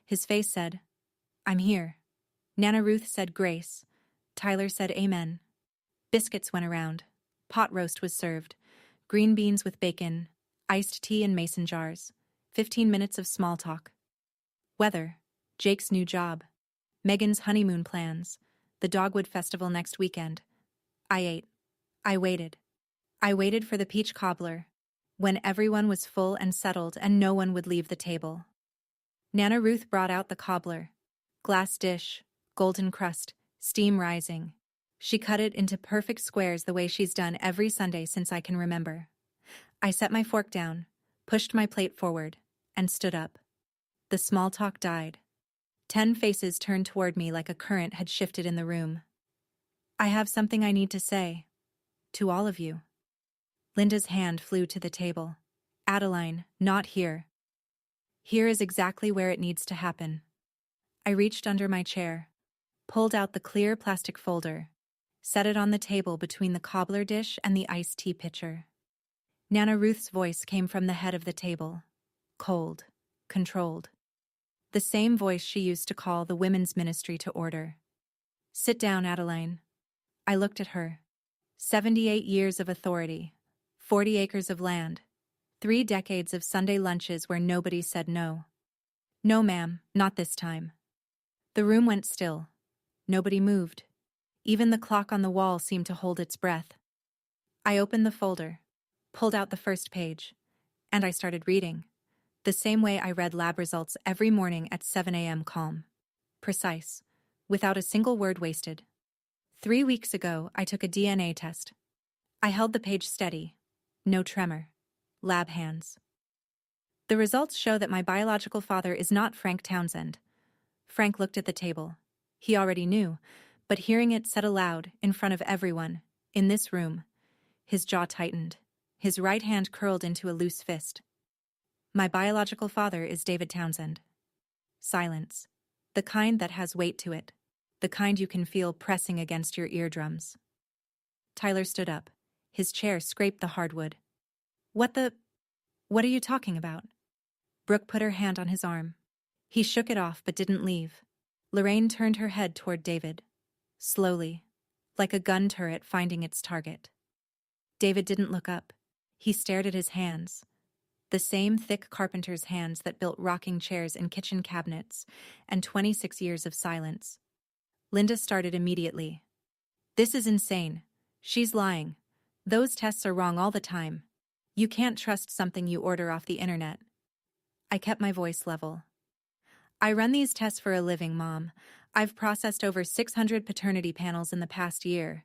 His face said, "I'm here." Nana Ruth said grace. Tyler said amen. Biscuits went around. Pot roast was served. Green beans with bacon. Iced tea in mason jars. 15 minutes of small talk. Weather. Jake's new job. Megan's honeymoon plans. The Dogwood Festival next weekend. I ate. I waited. I waited for the peach cobbler, when everyone was full and settled and no one would leave the table. Nana Ruth brought out the cobbler. Glass dish, golden crust, steam rising. She cut it into perfect squares the way she's done every Sunday since I can remember. I set my fork down, pushed my plate forward, and stood up. The small talk died. 10 faces turned toward me like a current had shifted in the room. "I have something I need to say. To all of you." Linda's hand flew to the table. "Adeline, not here." "Here is exactly where it needs to happen." I reached under my chair, pulled out the clear plastic folder, set it on the table between the cobbler dish and the iced tea pitcher. Nana Ruth's voice came from the head of the table, cold, controlled. The same voice she used to call the women's ministry to order. "Sit down, Adeline." I looked at her. 78 years of authority, 40 acres of land, 3 decades of Sunday lunches where nobody said no. "No, ma'am, not this time." The room went still. Nobody moved. Even the clock on the wall seemed to hold its breath. I opened the folder, pulled out the first page, and I started reading, the same way I read lab results every morning at 7 a.m. calm, precise, without a single word wasted. 3 weeks ago, I took a DNA test. I held the page steady, no tremor, lab hands. The results show that my biological father is not Frank Townsend. Frank looked at the table. He already knew, but hearing it said aloud, in front of everyone, in this room, his jaw tightened, his right hand curled into a loose fist. "My biological father is David Townsend." Silence. The kind that has weight to it. The kind you can feel pressing against your eardrums. Tyler stood up. His chair scraped the hardwood. What are you talking about?" Brooke put her hand on his arm. He shook it off but didn't leave. Lorraine turned her head toward David. Slowly, like a gun turret finding its target. David didn't look up. He stared at his hands, The same thick carpenter's hands that built rocking chairs and kitchen cabinets, and 26 years of silence. Linda started immediately. This is insane. She's lying. Those tests are wrong all the time. You can't trust something you order off the internet. I kept my voice level. I run these tests for a living, Mom. I've processed over 600 paternity panels in the past year.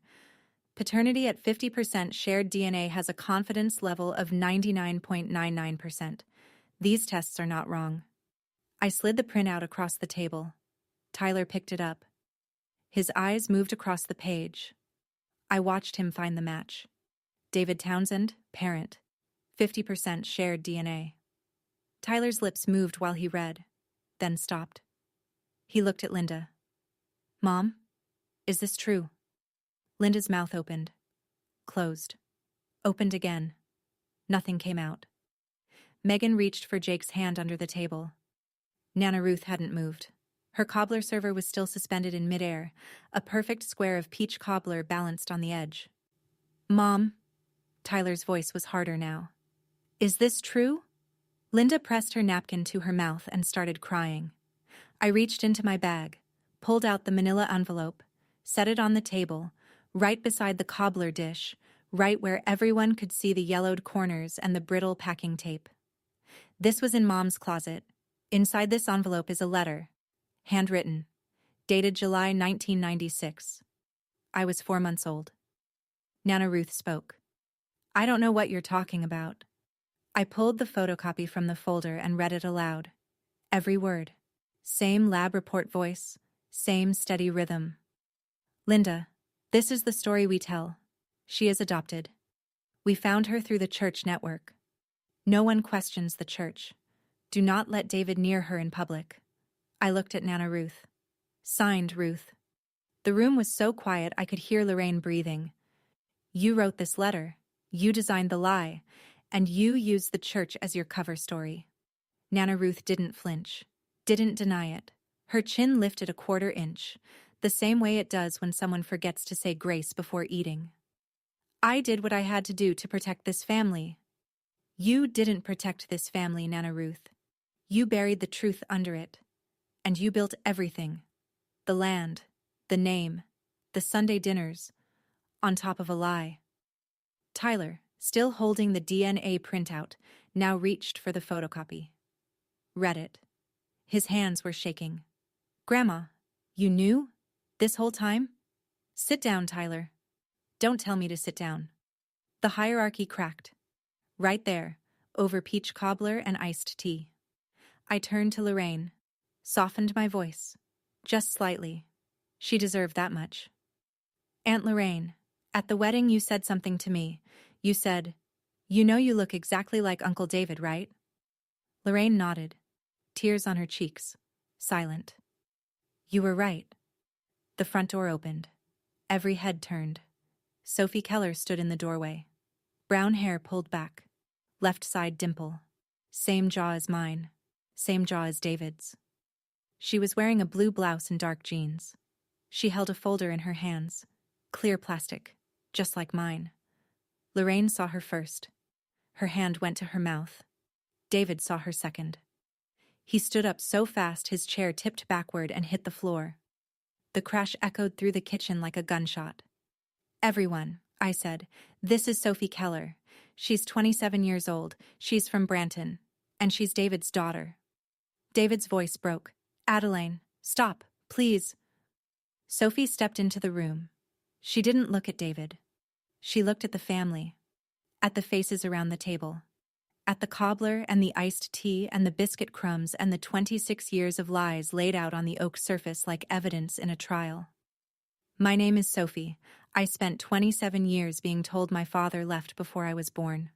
Paternity at 50% shared DNA has a confidence level of 99.99%. These tests are not wrong. I slid the printout across the table. Tyler picked it up. His eyes moved across the page. I watched him find the match. David Townsend, parent. 50% shared DNA. Tyler's lips moved while he read, then stopped. He looked at Linda. Mom, is this true? Linda's mouth opened. Closed. Opened again. Nothing came out. Megan reached for Jake's hand under the table. Nana Ruth hadn't moved. Her cobbler server was still suspended in midair, a perfect square of peach cobbler balanced on the edge. Mom, Tyler's voice was harder now. Is this true? Linda pressed her napkin to her mouth and started crying. I reached into my bag, pulled out the manila envelope, set it on the table, right beside the cobbler dish, right where everyone could see the yellowed corners and the brittle packing tape. This was in Mom's closet. Inside this envelope is a letter, handwritten, dated July 1996. I was 4 months old. Nana Ruth spoke. I don't know what you're talking about. I pulled the photocopy from the folder and read it aloud. Every word. Same lab report voice, same steady rhythm. Linda, this is the story we tell. She is adopted. We found her through the church network. No one questions the church. Do not let David near her in public. I looked at Nana Ruth. Signed, Ruth. The room was so quiet I could hear Lorraine breathing. You wrote this letter. You designed the lie. And you used the church as your cover story. Nana Ruth didn't flinch. Didn't deny it. Her chin lifted a 1/4 inch, the same way it does when someone forgets to say grace before eating. I did what I had to do to protect this family. You didn't protect this family, Nana Ruth. You buried the truth under it. And you built everything. The land, the name, the Sunday dinners, on top of a lie. Tyler, still holding the DNA printout, now reached for the photocopy. Read it. His hands were shaking. Grandma, you knew? This whole time? Sit down, Tyler. Don't tell me to sit down. The hierarchy cracked. Right there, over peach cobbler and iced tea. I turned to Lorraine, softened my voice, just slightly. She deserved that much. Aunt Lorraine, at the wedding you said something to me. You said, you know you look exactly like Uncle David, right? Lorraine nodded, tears on her cheeks, silent. You were right. The front door opened. Every head turned. Sophie Keller stood in the doorway. Brown hair pulled back. Left side dimple. Same jaw as mine. Same jaw as David's. She was wearing a blue blouse and dark jeans. She held a folder in her hands. Clear plastic, just like mine. Lorraine saw her first. Her hand went to her mouth. David saw her second. He stood up so fast his chair tipped backward and hit the floor. The crash echoed through the kitchen like a gunshot. Everyone, I said, this is Sophie Keller. She's 27 years old. She's from Branton. And she's David's daughter. David's voice broke. Adeline, stop, please. Sophie stepped into the room. She didn't look at David. She looked at the family. At the faces around the table. At the cobbler and the iced tea and the biscuit crumbs and the 26 years of lies laid out on the oak surface like evidence in a trial. My name is Sophie. I spent 27 years being told my father left before I was born.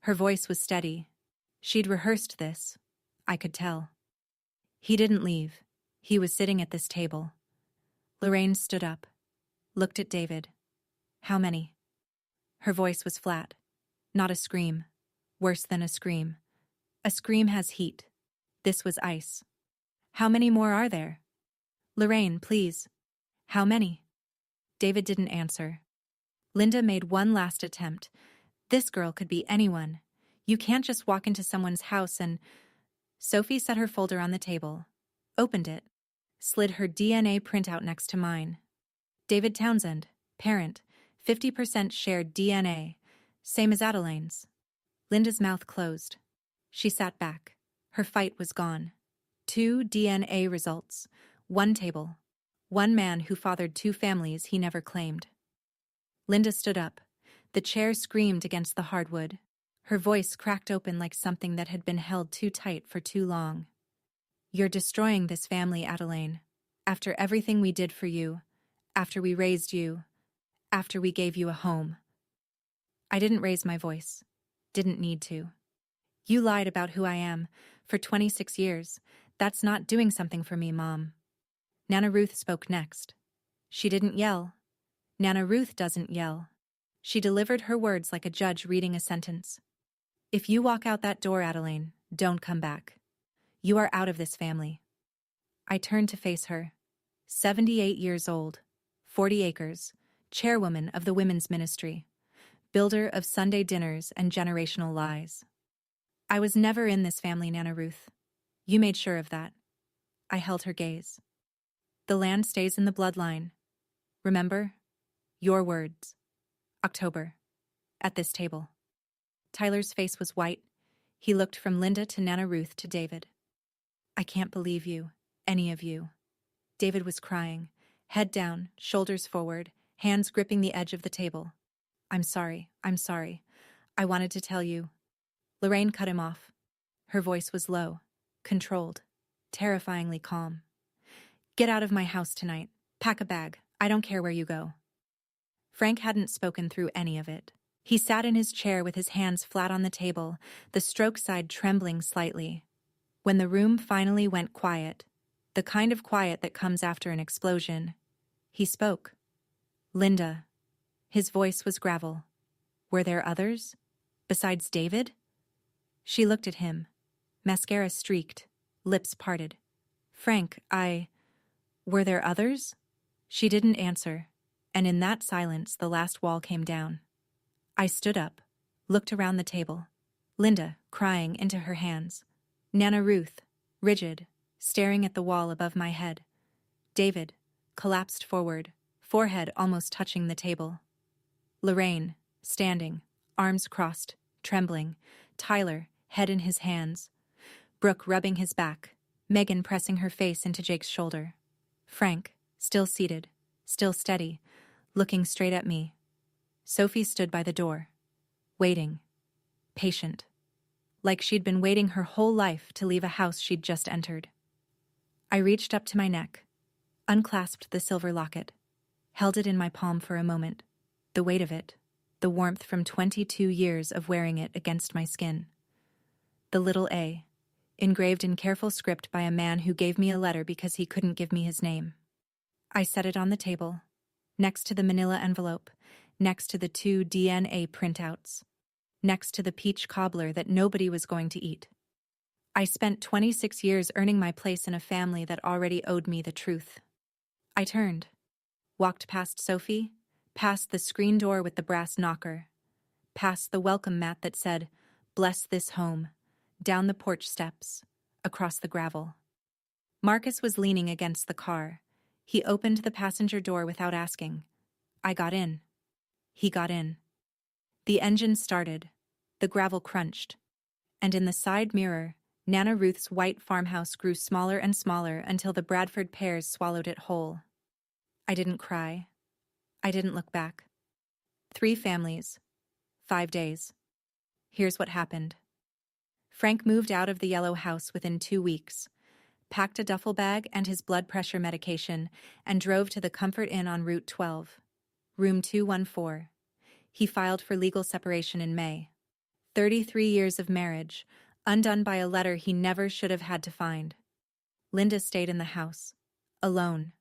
Her voice was steady. She'd rehearsed this. I could tell. He didn't leave. He was sitting at this table. Lorraine stood up. Looked at David. How many? Her voice was flat. Not a scream. Worse than a scream. A scream has heat. This was ice. How many more are there? Lorraine, please. How many? David didn't answer. Linda made one last attempt. This girl could be anyone. You can't just walk into someone's house and... Sophie set her folder on the table, opened it, slid her DNA printout next to mine. David Townsend, parent, 50% shared DNA, same as Adelaine's. Linda's mouth closed. She sat back. Her fight was gone. 2 DNA results, 1 table. 1 man who fathered 2 families he never claimed. Linda stood up. The chair screamed against the hardwood. Her voice cracked open like something that had been held too tight for too long. You're destroying this family, Adelaine. After everything we did for you, after we raised you, after we gave you a home. I didn't raise my voice. Didn't need to. You lied about who I am for 26 years. That's not doing something for me, Mom. Nana Ruth spoke next. She didn't yell. Nana Ruth doesn't yell. She delivered her words like a judge reading a sentence. If you walk out that door, Adelaine, don't come back. You are out of this family. I turned to face her. 78 years old, 40 acres, chairwoman of the women's ministry, builder of Sunday dinners and generational lies. I was never in this family, Nana Ruth. You made sure of that. I held her gaze. The land stays in the bloodline. Remember? Your words. October. At this table. Tyler's face was white. He looked from Linda to Nana Ruth to David. I can't believe you, any of you. David was crying, head down, shoulders forward, hands gripping the edge of the table. I'm sorry. I wanted to tell you. Lorraine cut him off. Her voice was low, controlled, terrifyingly calm. Get out of my house tonight. Pack a bag. I don't care where you go. Frank hadn't spoken through any of it. He sat in his chair with his hands flat on the table, the stroke side trembling slightly. When the room finally went quiet, the kind of quiet that comes after an explosion, he spoke. Linda. His voice was gravel. Were there others? Besides David? She looked at him. Mascara streaked, lips parted. Frank, Were there others? She didn't answer, and in that silence the last wall came down. I stood up, looked around the table. Linda, crying into her hands. Nana Ruth, rigid, staring at the wall above my head. David, collapsed forward, forehead almost touching the table. Lorraine, standing, arms crossed, trembling. Tyler, head in his hands. Brooke rubbing his back. Megan pressing her face into Jake's shoulder. Frank, still seated, still steady, looking straight at me. Sophie stood by the door, waiting, patient, like she'd been waiting her whole life to leave a house she'd just entered. I reached up to my neck, unclasped the silver locket, held it in my palm for a moment, the weight of it, the warmth from 22 years of wearing it against my skin. The little A, engraved in careful script by a man who gave me a letter because he couldn't give me his name. I set it on the table, next to the manila envelope, next to the 2 DNA printouts, next to the peach cobbler that nobody was going to eat. I spent 26 years earning my place in a family that already owed me the truth. I turned, walked past Sophie, past the screen door with the brass knocker, past the welcome mat that said, "Bless this home," down the porch steps, across the gravel. Marcus was leaning against the car. He opened the passenger door without asking. I got in. He got in. The engine started. The gravel crunched. And in the side mirror, Nana Ruth's white farmhouse grew smaller and smaller until the Bradford pears swallowed it whole. I didn't cry. I didn't look back. 3 families. 5 days. Here's what happened. Frank moved out of the yellow house within 2 weeks, packed a duffel bag and his blood pressure medication, and drove to the Comfort Inn on Route 12. Room 214. He filed for legal separation in May. 33 years of marriage, undone by a letter he never should have had to find. Linda stayed in the house, alone.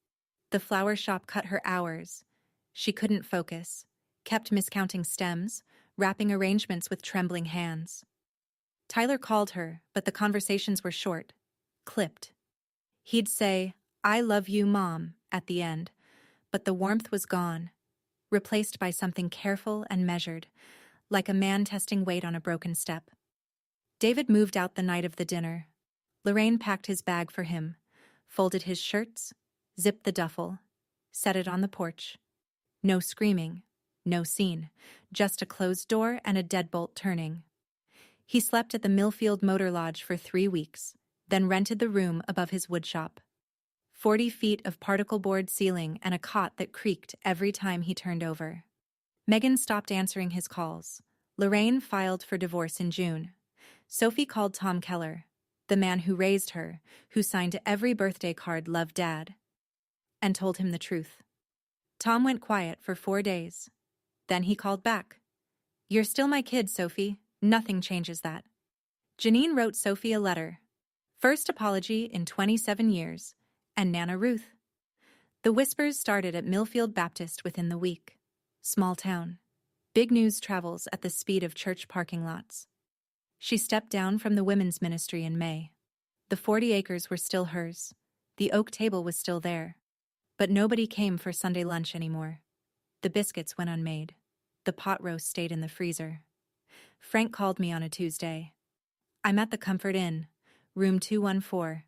The flower shop cut her hours. She couldn't focus, kept miscounting stems, wrapping arrangements with trembling hands. Tyler called her, but the conversations were short, clipped. He'd say, "I love you, Mom," at the end, but the warmth was gone, replaced by something careful and measured, like a man testing weight on a broken step. David moved out the night of the dinner. Lorraine packed his bag for him, folded his shirts, zipped the duffel, set it on the porch. No screaming, no scene, just a closed door and a deadbolt turning. He slept at the Millfield Motor Lodge for 3 weeks, then rented the room above his woodshop. 40 feet of particle board ceiling and a cot that creaked every time he turned over. Megan stopped answering his calls. Lorraine filed for divorce in June. Sophie called Tom Keller, the man who raised her, who signed every birthday card "Love Dad," and told him the truth. Tom went quiet for 4 days. Then he called back. "You're still my kid, Sophie. Nothing changes that." Janine wrote Sophie a letter. First apology in 27 years, and Nana Ruth. The whispers started at Millfield Baptist within the week. Small town. Big news travels at the speed of church parking lots. She stepped down from the women's ministry in May. The 40 acres were still hers. The oak table was still there. But nobody came for Sunday lunch anymore. The biscuits went unmade. The pot roast stayed in the freezer. Frank called me on a Tuesday. "I'm at the Comfort Inn, room 214.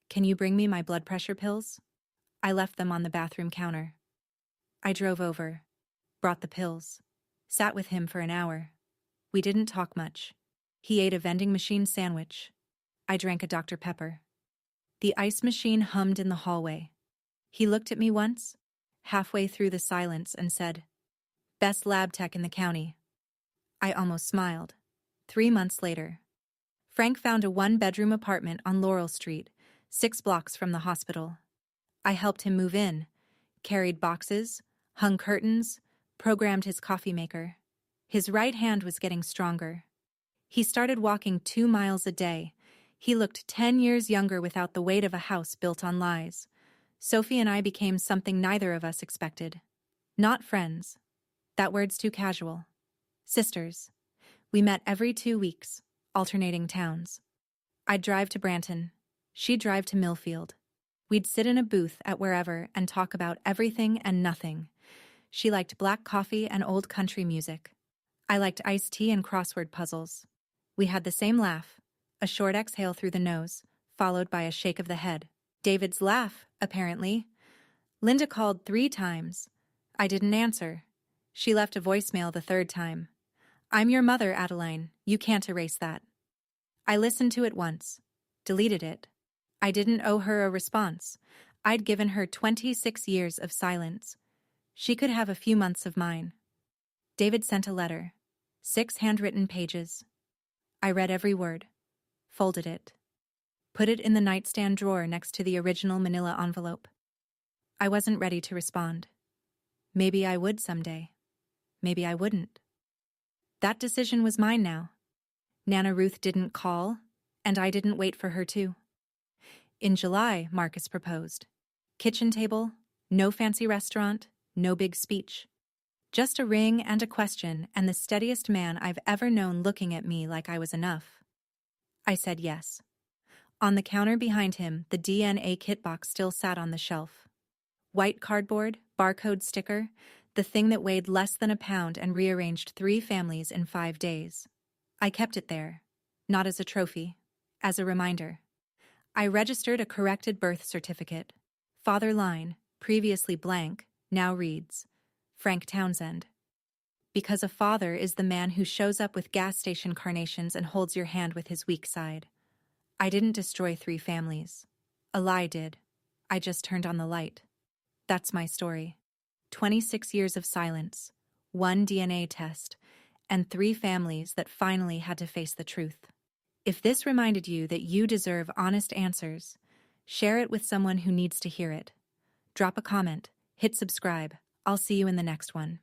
Can you bring me my blood pressure pills?" I left them on the bathroom counter. I drove over, brought the pills, sat with him for an hour. We didn't talk much. He ate a vending machine sandwich. I drank a Dr. Pepper. The ice machine hummed in the hallway. He looked at me once, halfway through the silence, and said, "Best lab tech in the county." I almost smiled. 3 months later, Frank found a 1-bedroom apartment on Laurel Street, 6 blocks from the hospital. I helped him move in, carried boxes, hung curtains, programmed his coffee maker. His right hand was getting stronger. He started walking 2 miles a day. He looked 10 years younger without the weight of a house built on lies. Sophie and I became something neither of us expected. Not friends. That word's too casual. Sisters. We met every 2 weeks, alternating towns. I'd drive to Branton. She'd drive to Millfield. We'd sit in a booth at wherever and talk about everything and nothing. She liked black coffee and old country music. I liked iced tea and crossword puzzles. We had the same laugh, a short exhale through the nose, followed by a shake of the head. David's laugh, apparently. Linda called 3 times. I didn't answer. She left a voicemail the 3rd time. "I'm your mother, Adeline. You can't erase that." I listened to it once, deleted it. I didn't owe her a response. I'd given her 26 years of silence. She could have a few months of mine. David sent a letter. 6 handwritten pages. I read every word, folded it, put it in the nightstand drawer next to the original manila envelope. I wasn't ready to respond. Maybe I would someday. Maybe I wouldn't. That decision was mine now. Nana Ruth didn't call, and I didn't wait for her to. In July, Marcus proposed. Kitchen table, no fancy restaurant, no big speech. Just a ring and a question, and the steadiest man I've ever known looking at me like I was enough. I said yes. On the counter behind him, the DNA kit box still sat on the shelf. White cardboard, barcode sticker, the thing that weighed less than a pound and rearranged 3 families in 5 days. I kept it there, not as a trophy, as a reminder. I registered a corrected birth certificate. Father line, previously blank, now reads, Frank Townsend. Because a father is the man who shows up with gas station carnations and holds your hand with his weak side. I didn't destroy 3 families. A lie did. I just turned on the light. That's my story. 26 years of silence, 1 DNA test, and 3 families that finally had to face the truth. If this reminded you that you deserve honest answers, share it with someone who needs to hear it. Drop a comment, hit subscribe. I'll see you in the next one.